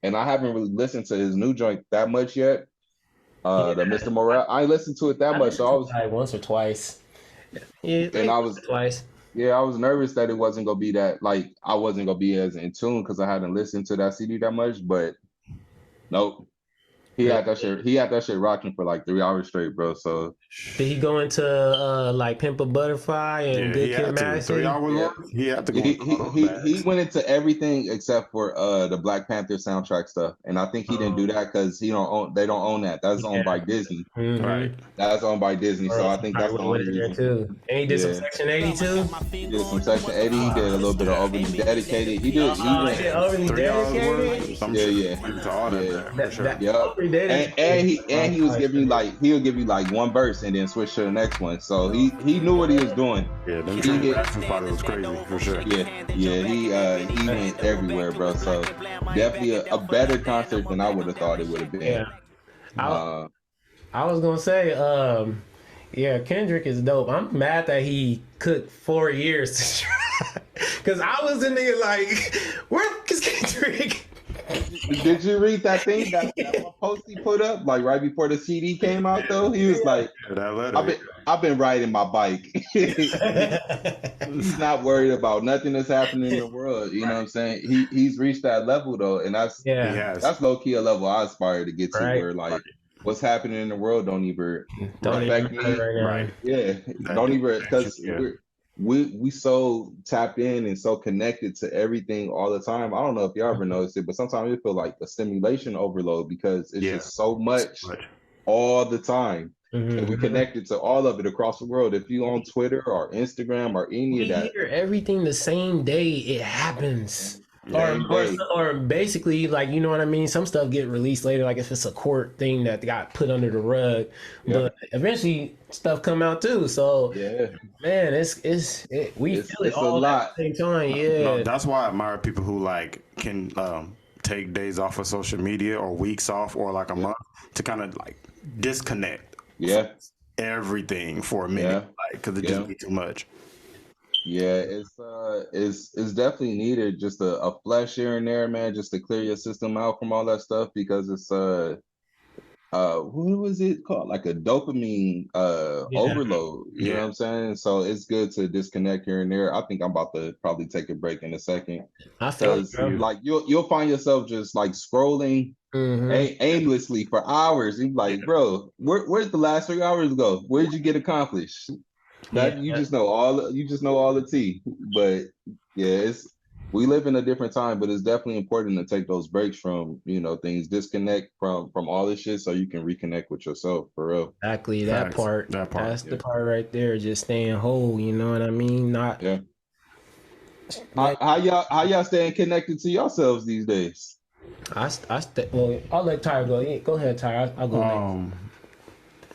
haven't really listened to his new joint that much yet. The Mr. Morale. I ain't listened to it that much, so I was like once or twice. Yeah, and I was twice. Yeah, I was nervous that it wasn't gonna be that like I wasn't gonna be as in tune because I hadn't listened to that CD that much. But nope, he had that shit. He had that shit rocking for like 3 hours straight, bro. So did he go into like Pimp a Butterfly and Good Kid, Mad City? 3 hours long? He had to go. He went into everything except for the Black Panther soundtrack stuff, and I think he didn't do that because they don't own that. That's owned by Disney. Mm-hmm. Right. That's owned by Disney, so I think that's the only reason. Too. And he did some Section 80 too. He did some Section 80. He did a little bit of Overly Dedicated. He did. Overly 3 hours Dedicated. worth. Yeah. To all that, for sure. And he was giving you he'll give you like one verse and then switch to the next one. So he knew what he was doing. Yeah, them two party was crazy for sure. Yeah, he went everywhere, bro. So definitely a better concert than I would have thought it would have been. Yeah. I was gonna say, yeah, Kendrick is dope. I'm mad that he cooked 4 years to try. Cause I was in there like, where is Kendrick? Did you read that thing that post he put up like right before the CD came out though? He was like, I've been riding my bike. He's not worried about nothing that's happening in the world. You know what I'm saying? He's reached that level though, and that's low key a level I aspire to get to, where like what's happening in the world don't even affect me. Right. Yeah, don't even because we so tapped in and so connected to everything all the time. I don't know if y'all ever noticed it, but sometimes it feel like a stimulation overload because it's just so much all the time. And we connected to all of it across the world. If you on Twitter or Instagram or any of that, hear everything the same day it happens. Or basically, like, you know what I mean? Some stuff get released later, like if it's a court thing that got put under the rug. But eventually stuff come out too. So man, we feel it all at the same time. Yeah. No, that's why I admire people who like can take days off of social media or weeks off or like a month to kind of like disconnect. Yeah. Everything for a minute, like because it just be too much. Yeah, it's definitely needed. Just a flush here and there, man, just to clear your system out from all that stuff because it's what was it called? Like a dopamine Yeah, overload. You know Yeah. what I'm saying? So it's good to disconnect here and there. I think I'm about to probably take a break in a second I feel you, because bro. You. like you'll find yourself just like scrolling Mm-hmm. aimlessly for hours. And you're Yeah. like, bro, where'd the last 3 hours go? What did you get accomplished? Yeah. That you just know all the tea. But yeah, it's we live in a different time, but it's definitely important to take those breaks from, things, disconnect from all this shit so you can reconnect with yourself for real. Exactly that Facts. part. That part. That's the Yeah. part right there. Just staying whole. You know what I mean? Not Yeah. let. How y'all staying connected to yourselves these days? Well, I'll let Tyre go. Yeah, go ahead, Tyre. I'll go next. Um,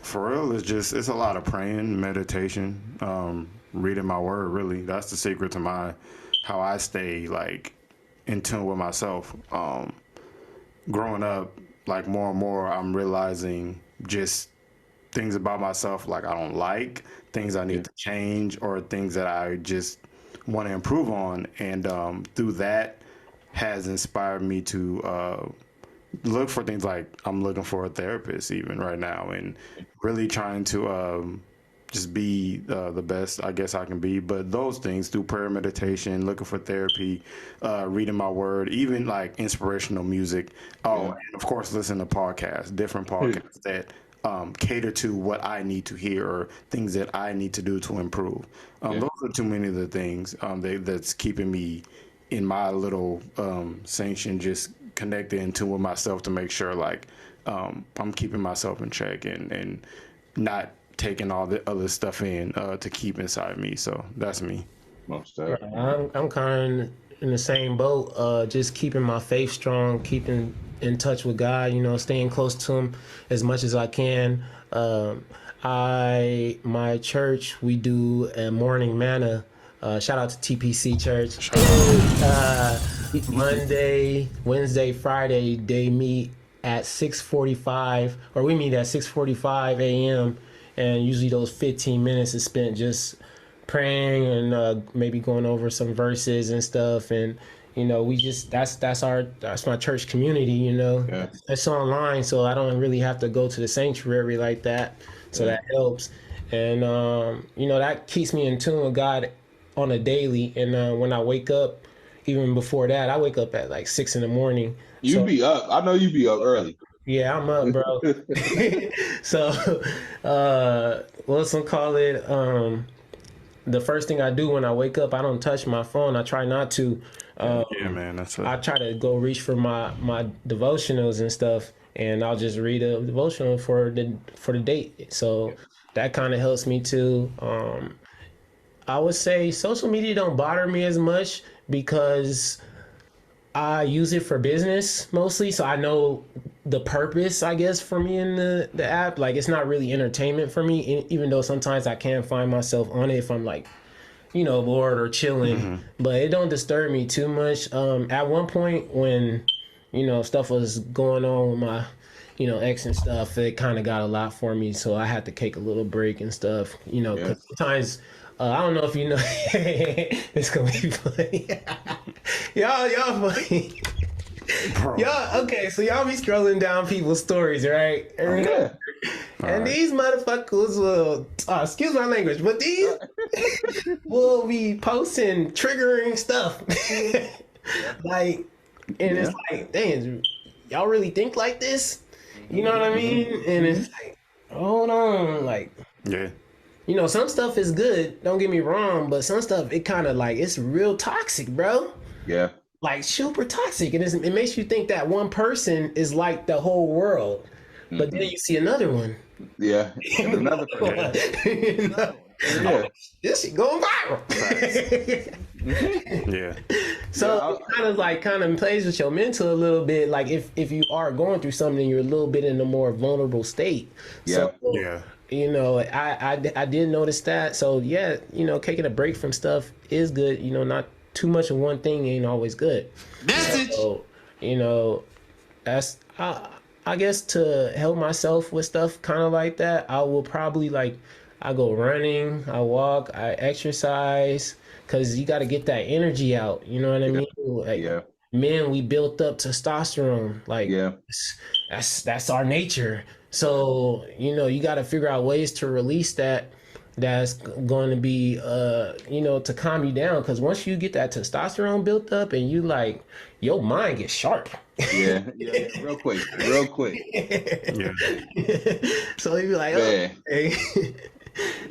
for real, it's a lot of praying, meditation, reading my word. Really, that's the secret to my how I stay like in tune with myself. Growing up, like more and more, I'm realizing just things about myself like I don't like, things I Yeah. need to change, or things that I just want to improve on. And through that has inspired me to look for things like I'm looking for a therapist even right now and really trying to just be the best I guess I can be. But those things through prayer, meditation, looking for therapy, reading my word, even like inspirational music. Oh, Yeah. and of course, listen to podcasts, different podcasts that cater to what I need to hear or things that I need to do to improve. Yeah. Those are too many of the things that's keeping me in my little sanction, just connected into with myself to make sure like I'm keeping myself in check and not taking all the other stuff in to keep inside me. So that's me. Most Right. definitely. I'm kind of in the same boat. Just keeping my faith strong, keeping in touch with God. You know, staying close to Him as much as I can. My church, we do a morning manna. Shout out to TPC Church. Shout out. Monday, Wednesday, Friday, they meet at 6:45, or we meet at 6:45 a.m. And usually those 15 minutes is spent just praying and maybe going over some verses and stuff. And we just that's my church community. Yeah. It's online, so I don't really have to go to the sanctuary like that. So Yeah. that helps, and that keeps me in tune with God on a daily. And when I wake up, even before that, I wake up at like 6 in the morning. You So be up. I know you be up early. yeah, I'm up, bro. So what's some call it? The first thing I do when I wake up, I don't touch my phone. I try not to. Yeah, man, that's I it. try to go reach for my devotionals and stuff, and I'll just read a devotional for the date. So that kind of helps me too. I would say social media don't bother me as much because I use it for business mostly, so I know the purpose, I guess, for me in the app. Like, it's not really entertainment for me, even though sometimes I can find myself on it if I'm like, bored or chilling. But it don't disturb me too much. At one point when, stuff was going on with my, ex and stuff, it kind of got a lot for me, so I had to take a little break and stuff. Yeah. Because sometimes I don't know if you know, it's gonna be funny. y'all funny. Bro. Y'all okay? So y'all be scrolling down people's stories, right? Yeah. And these motherfuckers will, excuse my language, but these will be posting triggering stuff. Like, and it's like, dang, y'all really think like this? You know what I mean? And it's like, hold on, like, Yeah. some stuff is good, don't get me wrong, but some stuff, it kind of like, it's real toxic, bro. Yeah. Like, super toxic. And it makes you think that one person is like the whole world. But then you see another one. Yeah. And another person. Yeah. This shit going viral. Yeah. So Yeah, it kind of plays with your mental a little bit. Like if you are going through something, you're a little bit in a more vulnerable state. Yeah. So, Yeah. I did notice that. So yeah, taking a break from stuff is good. Not too much of one thing ain't always good. Message. So, that's I guess to help myself with stuff kind of like that, I will probably like I go running, I walk, I exercise, because you got to get that energy out. You know what I Yeah. mean? Like Yeah. men, we built up testosterone. Like Yeah. that's our nature. So you got to figure out ways to release that. That's going to be to calm you down, because once you get that testosterone built up and you like your mind gets sharp. Yeah. Yeah. Real quick. Real quick. Yeah. So you be like, oh, Man. okay.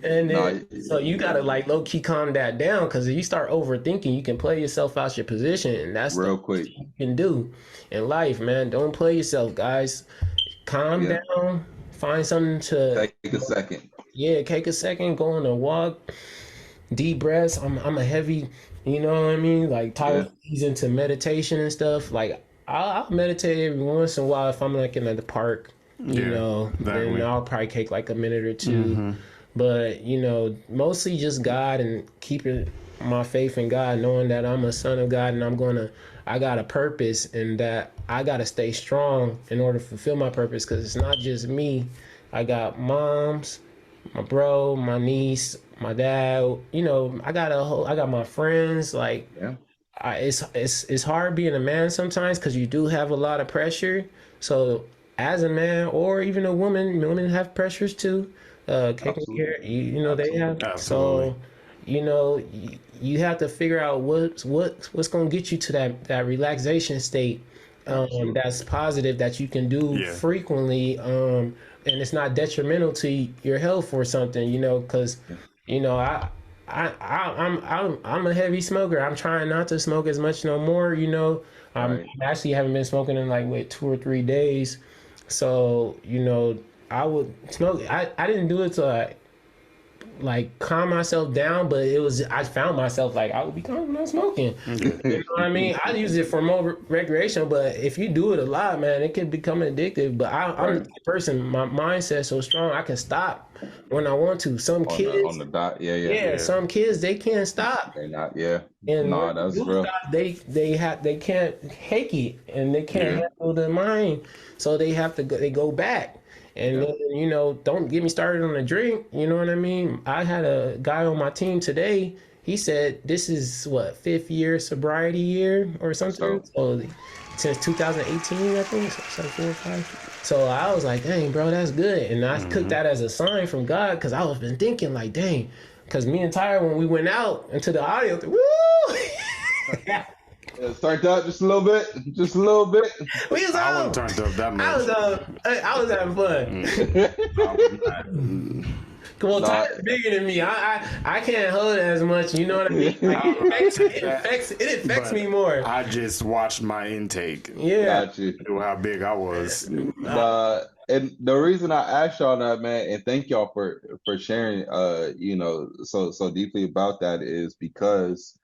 And No. then so you gotta like low key calm that down, because if you start overthinking, you can play yourself out your position, and that's the Real worst quick. thing you can do in life, man. Don't play yourself, guys. Calm Yeah. down. Find something to Take a second. take a second, go on a walk, deep breaths. I'm a heavy, you know what I mean? Like Tyler, Yeah. he's into meditation and stuff. Like I'll meditate every once in a while if I'm like in the park, then exactly. I'll probably take like a minute or two. But mostly just God, and keeping my faith in God, knowing that I'm a son of God, and I got a purpose, and that I gotta stay strong in order to fulfill my purpose, because it's not just me. I got moms, my bro, my niece, my dad. I got my friends. Like, Yeah. it's hard being a man sometimes, because you do have a lot of pressure. So as a man, or even a woman, women have pressures too. Taking Absolutely. care, they Absolutely. have. Absolutely. So you have to figure out what's going to get you to that relaxation state, Absolutely. that's positive, that you can do Yeah. frequently, and it's not detrimental to your health or something, because Yeah. you know I'm a heavy smoker. I'm trying not to smoke as much no more. Right. I actually haven't been smoking in like 2 or 3 days. So I would smoke. I didn't do it to like calm myself down, but I found myself like I would be calm when I'm smoking. You know what I mean? I use it for more recreation, but if you do it a lot, man, it can become addictive. But I'm the Right. type of person, my mindset's so strong, I can stop when I want to. Some On kids, the dot. Yeah. Yeah. yeah, Yeah. some kids, they can't stop. They not. Yeah. And when Nah, they that's do real. stop, they can't take it, and they can't Yeah. handle their mind, so they have to they go back. And Yeah. then don't get me started on the drink. You know what I mean? I had a guy on my team today. He said this is what, fifth year sobriety year or That's something. dope. So since 2018, I think, so 4 or 5. So I was like, dang, bro, that's good. And I took that as a sign from God, because I was been thinking like, dang, because me and Tyre, when we went out into the audio, woo! Yeah, start out just a little bit. Just a little bit. We was I on. wasn't turned up that I was much. I was having fun. I was not. Come on, Nah. Tyler's bigger than me. I can't hold it as much. You know what I mean? Like, it affects But me more. I just watched my intake. Yeah. Got you. Knew how big I was. And the reason I asked y'all that, man, and thank y'all for sharing, so deeply about that, is because,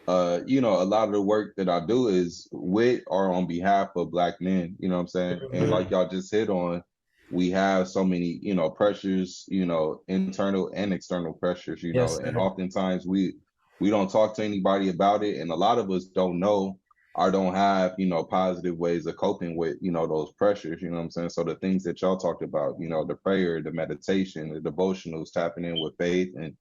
a lot of the work that I do is with or on behalf of Black men. You know what I'm saying? And like y'all just hit on, we have so many, pressures, internal and external pressures, Yes, and sir. oftentimes we don't talk to anybody about it, and a lot of us don't know or don't have, positive ways of coping with, those pressures. You know what I'm saying? So the things that y'all talked about, the prayer, the meditation, the devotionals, tapping in with faith, and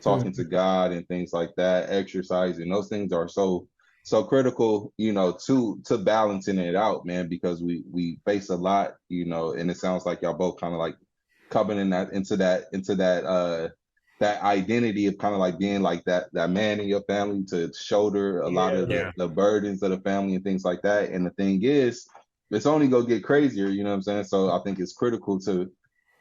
talking to God and things like that, exercising, those things are so critical, to balancing it out, man, because we face a lot, and it sounds like y'all both kind of like coming in that identity of kind of like being like that man in your family to shoulder a lot of Yeah. the burdens of the family and things like that. And the thing is, it's only gonna get crazier, you know what I'm saying? So I think it's critical to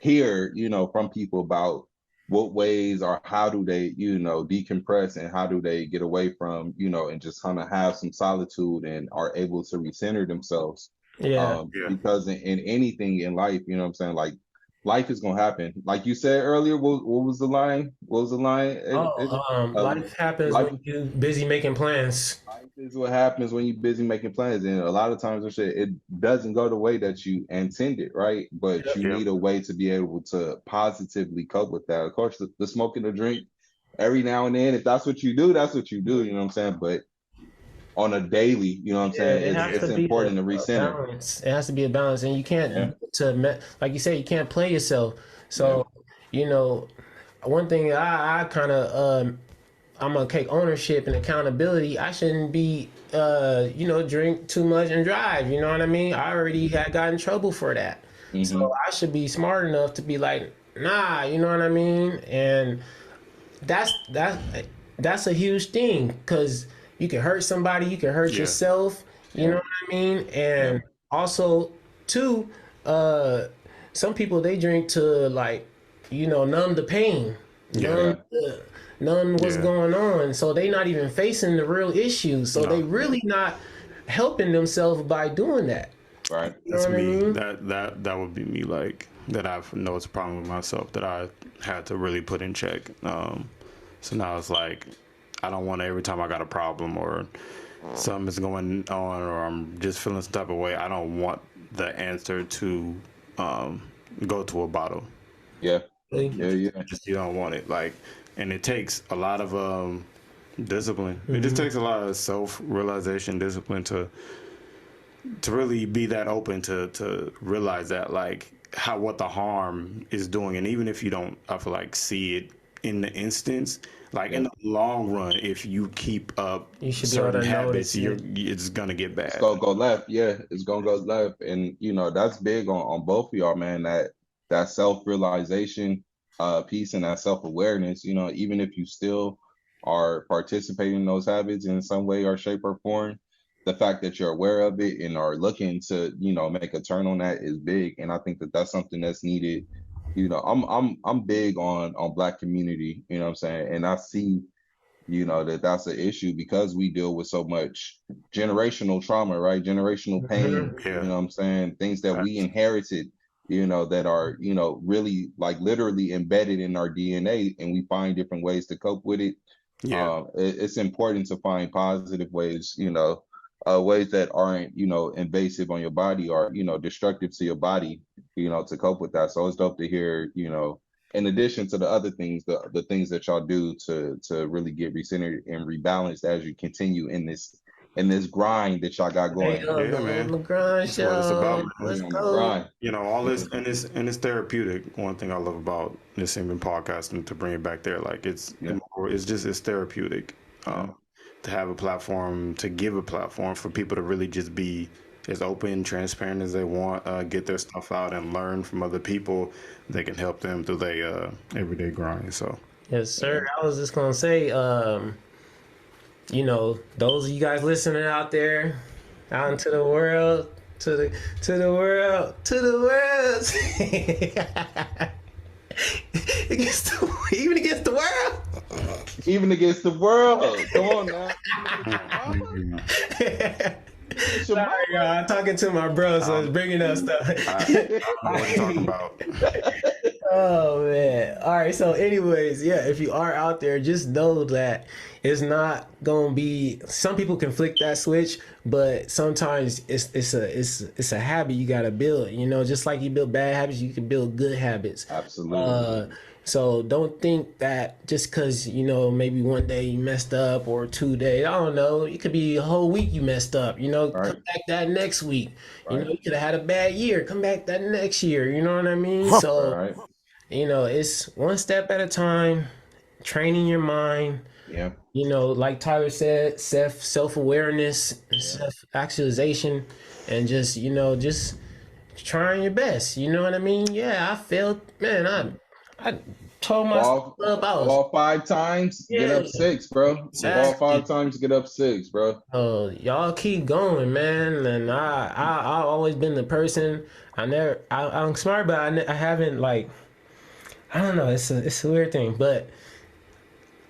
hear, from people about what ways or how do they, decompress, and how do they get away from, and just kind of have some solitude and are able to recenter themselves. Yeah. Yeah. Because in anything in life, you know what I'm saying, like life is gonna happen. Like you said earlier, what was the line? What was the line? Life happens Life when you're busy making plans. Life is what happens when you're busy making plans, and a lot of times it doesn't go the way that you intended, right? But you Yep. need a way to be able to positively cope with that. Of course, the smoke and the drink every now and then, if that's what you do, that's what you do. You know what I'm saying? But on a daily, you know what I'm Yeah, saying, it has it's to be important to a recenter. balance. It has to be a balance, and you Yeah. can't like you say, you can't play yourself. Yeah. So you know, one thing I kind of I'm gonna take ownership and accountability. I shouldn't be drink too much and drive. You know what I mean? I already had got in trouble for that, so Mm-hmm. I should be smart enough to be like, nah. You know what I mean? And that's that that's a huge thing because you can hurt somebody, you can hurt Yeah. yourself. You know Yeah. what I mean? Yeah. And also, too, uh, some people they drink to like, numb the pain, Yeah. numb what's Yeah. going on. So they not even facing the real issues. So they No. really not helping themselves by doing that. Right. You know That's what I me. mean? That would be me. Like that. I've noticed a problem with myself that I had to really put in check. So now it's like I don't want to, every time I got a problem or something is going on or I'm just feeling some type of way, I don't want the answer to go to a bottle. Yeah. Really? Yeah. Yeah. Just you don't want it. Like, and it takes a lot of discipline. It just takes a lot of self realization, discipline to really be that open to realize that, like, how what the harm is doing. And even if you don't, I feel like, see it in the instance, like in the long run, if you keep up You should be able certain to habits, notice it. it's gonna get It's bad. gonna go left. Yeah, it's gonna go left. And that's big on both of y'all, man. That self-realization piece and that self-awareness, even if you still are participating in those habits in some way or shape or form, the fact that you're aware of it and are looking to, make a turn on that is big. And I think that that's something that's needed. I'm big on Black community, you know what I'm saying? And I see that's an issue because we deal with so much generational trauma, right? Generational pain, Yeah. what I'm saying? Things that we Facts. inherited, that are, really like literally embedded in our DNA, and we find different ways to cope with it. Yeah. It's important to find positive ways, ways that aren't, invasive on your body or, destructive to your body, to cope with that. So it's dope to hear, in addition to the other things, the things that y'all do to really get recentered and rebalanced as you continue in this grind that y'all got Hey, going. Yeah, go on man. the grind, That's what it's about, show. man. Let's On the go. grind. All this, Mhm. and it's therapeutic. One thing I love about this even podcasting, to bring it back there, like Yeah. it's therapeutic. Yeah. To have a platform, to give a platform for people to really just be as open, transparent as they want, get their stuff out and learn from other people that can help them through their everyday grind. So Yes, sir. I was just gonna say, those of you guys listening out there, out into the world, to the world, to the world. Even against the world. Even against the world. Come on now. It's your Sorry, y'all. I'm talking to my bro, so it's bringing up stuff. I don't know what you're talking about. Oh man. All right. So, anyways, yeah, if you are out there, just know that it's not gonna be. Some people can flick that switch, but sometimes it's a habit you gotta build. Just like you build bad habits, you can build good habits. Absolutely. So don't think that just because maybe one day you messed up or 2 days, I don't know, it could be a whole week you messed up. Come Right. back that next week. Right. You could have had a bad year. Come back that next year. You know what I mean? So Right. it's one step at a time. Training your mind. Yeah. Like Tyler said, self awareness, Yeah. self actualization, and just trying your best. You know what I mean? Yeah, I failed, man. I told myself up. I was Fall 5 times, get up 6, bro. Fall exactly. 5 times, get up 6, bro. Oh, y'all keep going, man. And I've always been the person. I'm smart, but I haven't like. I don't know. It's a weird thing, but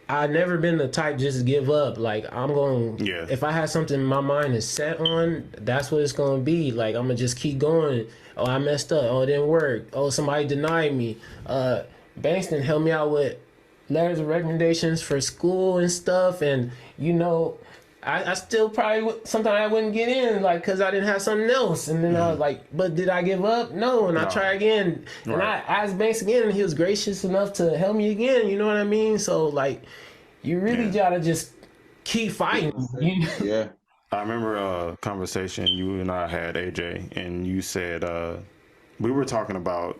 I've never been the type just to give up. Like I'm going. Yeah. If I have something my mind is set on, that's what it's gonna be. Like I'm gonna just keep going. Oh, I messed up. Oh, it didn't work. Oh, somebody denied me. Bankston helped me out with letters of recommendations for school and stuff, and I still probably sometimes I wouldn't get in, like, because I didn't have something else. And then I was like, but did I give up? No. And I try again. And Right. I asked Banks again, and he was gracious enough to help me again. You know what I mean? So, like, you really gotta just keep fighting. Yeah. I remember a conversation you and I had, AJ, and you said we were talking about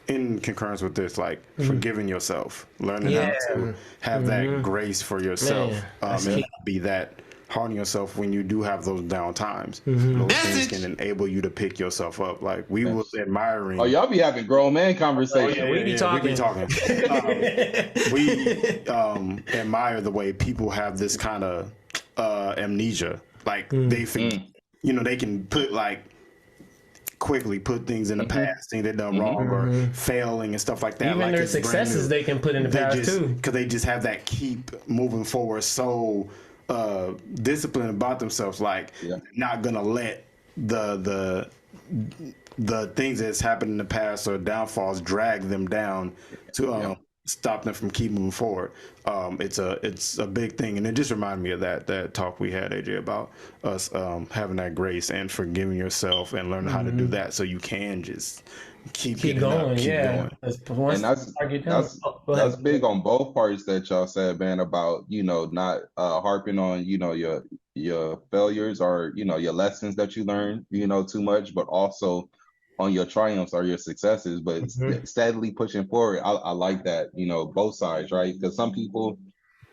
in concurrence with this, like forgiving yourself, learning how to have that grace for yourself, and not be that hard on yourself when you do have those down times. Those things can enable you to pick yourself up. Like we was admiring. Oh, y'all be having grown man conversations. We be talking. We be talking. We admire the way people have this kind of amnesia. Like they think, you know, they can quickly put things in the past, things they done wrong or failing and stuff like that. Even like their successes they can put in the past too. Because they just have that keep moving forward so disciplined about themselves, like not gonna let the things that's happened in the past or downfalls drag them down to stop them from keep moving forward. It's a big thing, and it just reminded me of that talk we had, AJ, about us having that grace and forgiving yourself and learning how to do that, so you can just keep going. And that's big on both parts that y'all said, man, about, you know, not harping on, you know, your failures or, you know, your lessons that you learned, you know, too much, but also on your triumphs or your successes, but steadily pushing forward. I like that, you know, both sides, right? Because some people,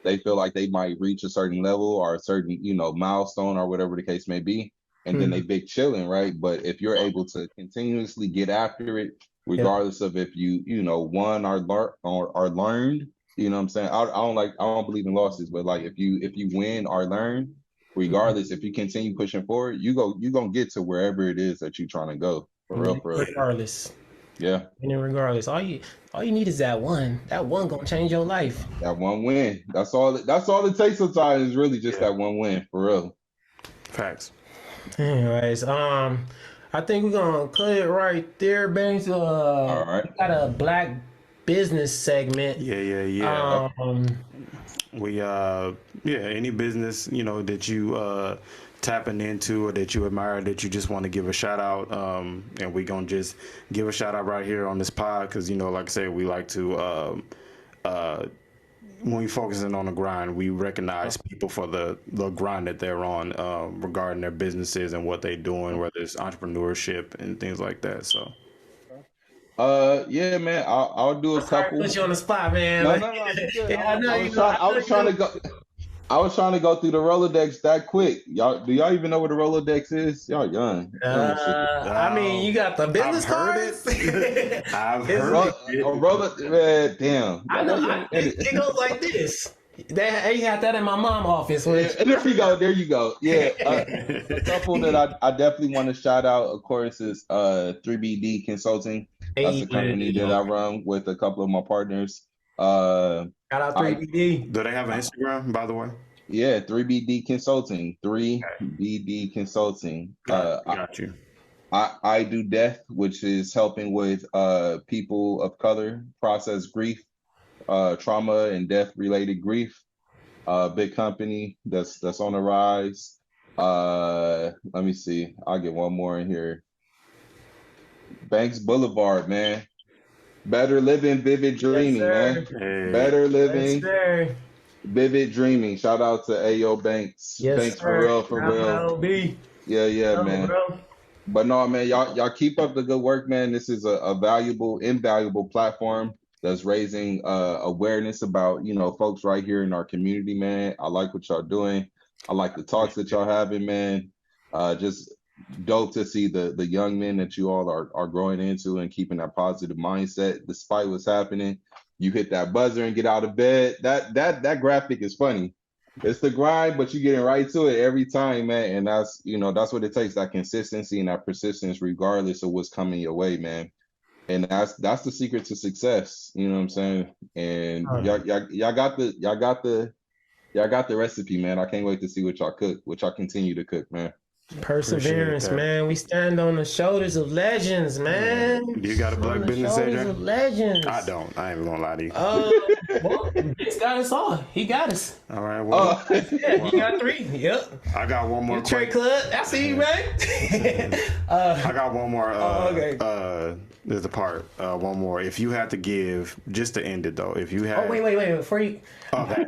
they feel like they might reach a certain level or a certain, you know, milestone or whatever the case may be, and then they big chilling, right? But if you're able to continuously get after it, regardless of if you know, won or learned, you know what I'm saying? I don't believe in losses, but like if you win or learn, regardless, if you continue pushing forward, you're gonna get to wherever it is that you're trying to go. For real. Regardless. Yeah. And then regardless, all you need is that one. That one gonna change your life. That one win. That's all it takes sometimes, is really just that one win, for real. Facts. Anyways, I think we're gonna cut it right there, Banks. All right. We got a black business segment. Yeah. We any business, you know, that you tapping into or that you admire, that you just want to give a shout out, and we gonna just give a shout out right here on this pod, because, you know, like I said, we like to when we focusing on the grind, we recognize people for the grind that they're on, regarding their businesses and what they're doing, whether it's entrepreneurship and things like that. So yeah, man, I'll do a couple. Put you on the spot, man. No. I was trying to go through the Rolodex that quick. Do y'all even know what a Rolodex is? Y'all young. I mean, you got the business cards. I've heard it. Man, damn. I know. It goes like this. They had that in my mom's office. There you go. Yeah. A couple that I definitely want to shout out, of course, is 3BD Consulting. That's a company that I run with a couple of my partners. Shout out 3BD. Do they have an Instagram, by the way? Yeah, 3BD Consulting. 3BD Consulting. Got you. I do death, which is helping with people of color process grief, trauma and death related grief. Big company that's on the rise. Let me see. I'll get one more in here. Banks Boulevard, man. Better living, vivid dreaming, man. Hey. Better living, vivid dreaming. Shout out to Ayo Banks. Yes, Banks, sir. for real. Yeah, man. Bro. But no, man, y'all keep up the good work, man. This is a valuable, invaluable platform that's raising awareness about, you know, folks right here in our community, man. I like what y'all doing. I like the talks that y'all having, man. Just dope to see the young men that you all are growing into and keeping that positive mindset despite what's happening. You hit that buzzer and get out of bed. That graphic is funny. It's the grind, but you're getting right to it every time, man. And that's, you know, that's what it takes, that consistency and that persistence regardless of what's coming your way, man. And that's the secret to success. You know what I'm saying? And y'all got the recipe, man. I can't wait to see what y'all continue to cook, man. Perseverance, man. We stand on the shoulders of legends, man. You got a black business, AJ? Of legends. I don't. I ain't even gonna lie to you. Well, Vince got us all. He got us. All right. Well, yeah, he got 3. Yep. I got one more. Trade Club. I see you, man. I got one more. Okay. There's a part. One more. If you had to give, just to end it though. If you had. Oh wait. Before you. Okay.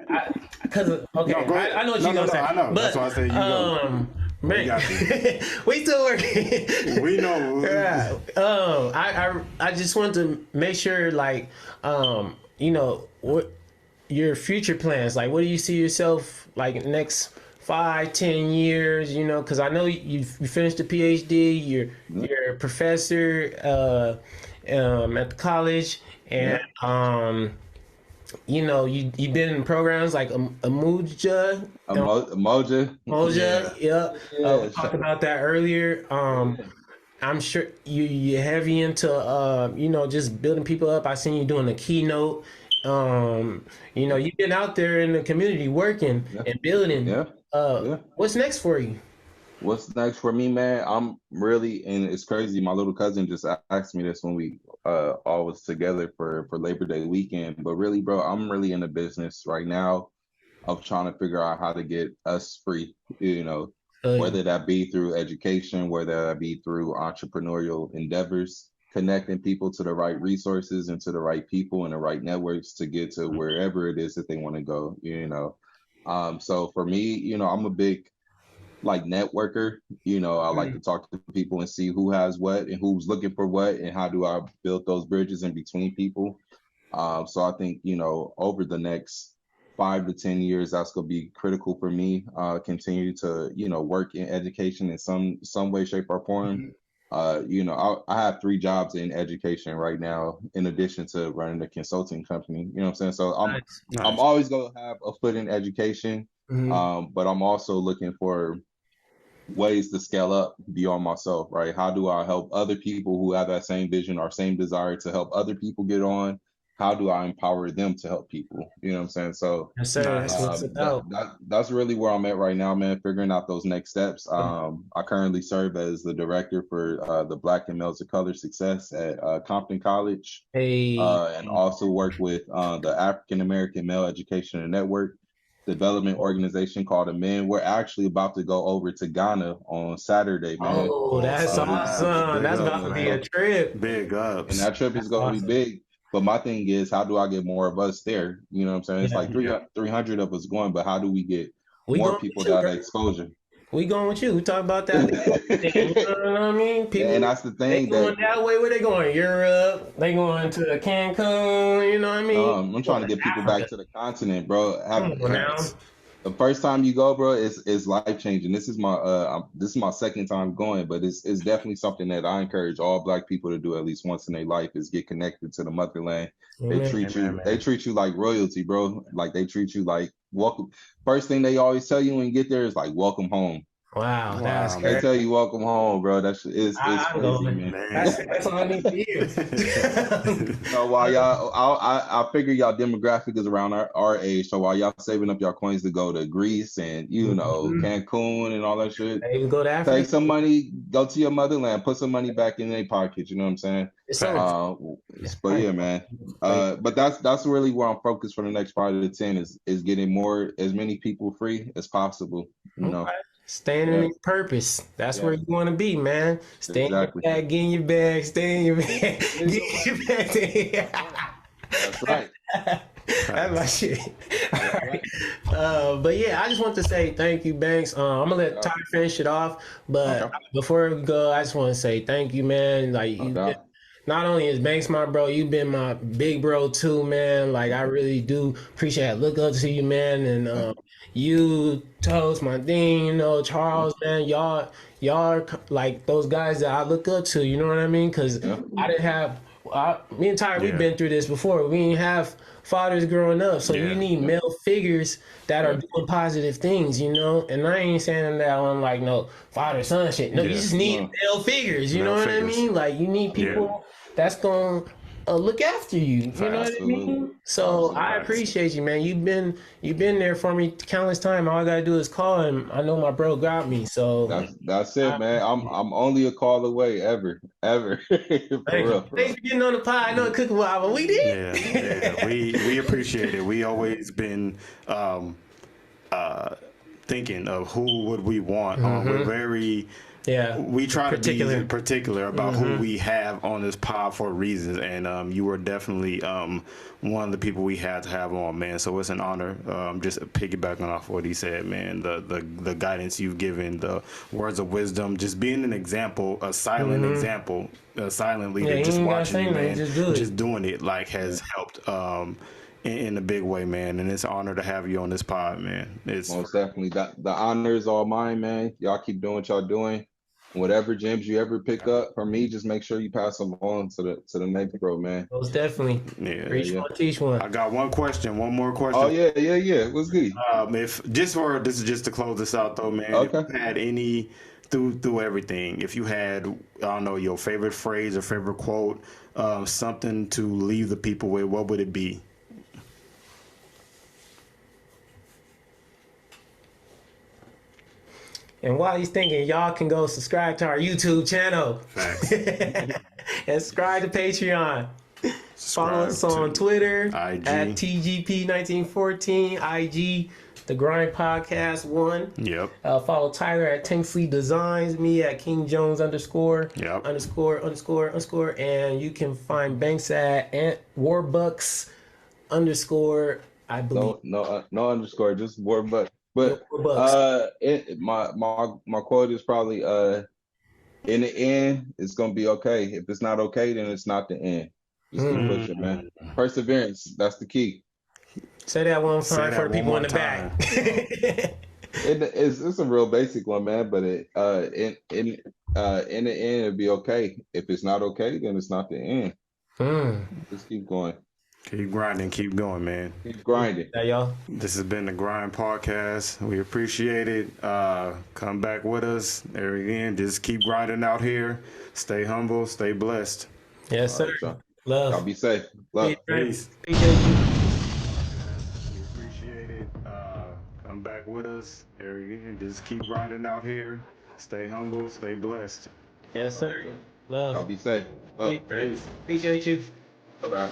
Because okay, no, I know what you're gonna say. I know. But, that's why I said you go. Man, got you. we still working. We know. Yeah. I just want to make sure, like, you know, what your future plans, like, what do you see yourself like next 5-10 years, you know, because I know you finished the PhD, you're a professor at the college, and you know, you've been in programs like Amuja, Emoja. Moja, yeah. We Yeah. talked about that earlier. I'm sure you're heavy into you know, just building people up. I seen you doing a keynote. You know, you've been out there in the community working Yeah. and building. Yeah. Yeah. What's next for you? What's next for me, man? I'm really, and it's crazy. My little cousin just asked me this when we all was together for Labor Day weekend. But really, bro, I'm really in the business right now of trying to figure out how to get us free, you know, Yeah. whether that be through education, whether that be through entrepreneurial endeavors, connecting people to the right resources and to the right people and the right networks to get to wherever it is that they want to go, you know. So for me, you know, I'm a big like networker, you know, I like to talk to people and see who has what and who's looking for what and how do I build those bridges in between people. So I think, you know, over the next 5 to 10 years, that's going to be critical for me. Continue to, you know, work in education in some way, shape, or form. You know, I have 3 jobs in education right now, in addition to running a consulting company. You know what I'm saying? So I'm Nice. always going to have a foot in education, Mhm. but I'm also looking for ways to scale up beyond myself, right? How do I help other people who have that same vision or same desire to help other people get on? How do I empower them to help people? You know what I'm saying? So Yes, sir. That's what it's about. that's really where I'm at right now, man. Figuring out those next steps. I currently serve as the director for the Black and Males of Color Success at Compton College, Hey, and also work with the African American Male Education and Network development organization called Men. We're actually about to go over to Ghana on Saturday, man. oh, that's awesome. Big That's up, about to be a man. trip. Big And ups. that trip is That's going to be awesome. big. But my thing is, how do I get more of us there? You know what I'm saying? It's Yeah, like 300 of us going, but how do we get we more going people with you, that bro. have exposure? We going with you. We talk about that thing. You know what I mean? And People, that's the they thing going that that way. Where they going? Europe. They going to Cancun. You know what I mean? I'm trying Going to to get people Africa. back to the continent, bro. Come on now. Facts. The first time you go, bro, is life changing. This is my second time going, but it's definitely something that I encourage all Black people to do at least once in their life is get connected to the motherland. Amen. Amen, They man. treat you like royalty, bro. Like they treat you like welcome. First thing they always tell you when you get there is like welcome home. Wow, that's Wow, They crazy. tell man. you welcome home, bro. It's I'm crazy, going. man. That's all I need to hear. So while y'all, I figure y'all demographic is around our age. So while y'all saving up your coins to go to Greece and you know Mhm. Cancun and all that shit, Hey, we go to take Africa. some money, go to your motherland, put some money back in their pocket. You know what I'm saying? It's so Facts. Uh, it's but like, yeah, man. like, But that's really where I'm focused for the next 5 to 10 is getting as many people free as possible. You okay. know? Staying in Yeah, your purpose. That's yeah, where you want to be, man. Stay in your exactly. bag, get in your bag, stay in your bag, In get your in bag. your bag. That's right. That's my Facts. shit. All That's right. right. But yeah, I just want to say thank you, Banks. I'm gonna let Yeah. Tyler finish it off. But Okay. before we go, I just want to say thank you, man. Like No you, doubt. not only is Banks my bro, you've been my big bro too, man. Like I really do appreciate it. Look up to you, man. And Yeah. you, Toast, my Dean, you know, Yeah. Charles, man, y'all are like those guys that I look up to. You know what I mean? Because Yeah. I didn't have. Me and Tyler, we've Yeah. been through this before. We didn't have fathers growing up, so you Yeah. need Yeah. male figures that are Yeah. doing positive things, you know. And I ain't saying that on like no father son shit. No, you Yeah. just need No. male figures. You know Male what I figures. mean? Like you need Yeah. Absolutely. people that's gonna look after you. You know what Facts. I Absolutely. mean? So I Absolutely. Facts. appreciate you, man. You've been there for me countless time. All I gotta do is call, and I know my bro got me. So That's I it, man. appreciate it. I'm only a call away, ever, for Thanks, real, for thanks real. for getting on the pod. I know it took a while, but we Yeah. Yeah. did. We appreciate it. We always been um, thinking of who would we want. We're very Yeah. We try to be particular about who Mhm. we have on this pod for reasons, and you were definitely one of the people we had to have on, man. So it's an honor. Just piggybacking off what he said, man. The guidance you've given, the words of wisdom, just being an example, a silent example, a silent leader, Yeah, he just ain't gotta watching say you, nothing, man, just do it. just doing it, like has helped in a big way, man. And it's an honor to have you on this pod, man. It's Most definitely. The honor is all mine, man. Y'all keep doing what y'all doing. Whatever gems you ever pick up from me, just make sure you pass them on to the next bro, man. Most definitely. yeah. Reach Yeah. one, teach one. I got one more question. Oh yeah. What's good? If this is just to close this out though, man. Okay. If you had any through everything, if you had I don't know your favorite phrase or favorite quote, something to leave the people with, what would it be? And while he's thinking, y'all can go subscribe to our YouTube channel. Facts. And subscribe to Patreon. Follow us Subscribe on to Twitter IG. at TGP1914, IG, The Grind Podcast 1. Yep. Follow Tyler at Tanksley Designs, me at King Jones _, ____, and you can find Banks at Warbucks _ I believe. No underscore, just word. But Warbucks. my quote is probably in the end, it's gonna be okay. If it's not okay, then it's not the end. Just keep pushing, man. Perseverance, that's the key. Say that one Say time that for the people one in the more back. It's a real basic one, man. But in the end, it'll be okay. If it's not okay, then it's not the end. Just keep going. Keep grinding, keep going, man. Keep grinding. Yeah, y'all. This has been the Grind Podcast. We appreciate it. Come back with us. There again, just keep grinding out here. Stay humble, stay blessed. Yes, sir. Y'all Love. be safe. Love. Peace. Appreciate you. We appreciate it. Come back with us. There again, just keep grinding out here. Stay humble, stay blessed. Yes, sir. Y'all Love. be safe. Love. Peace. Appreciate you. Bye.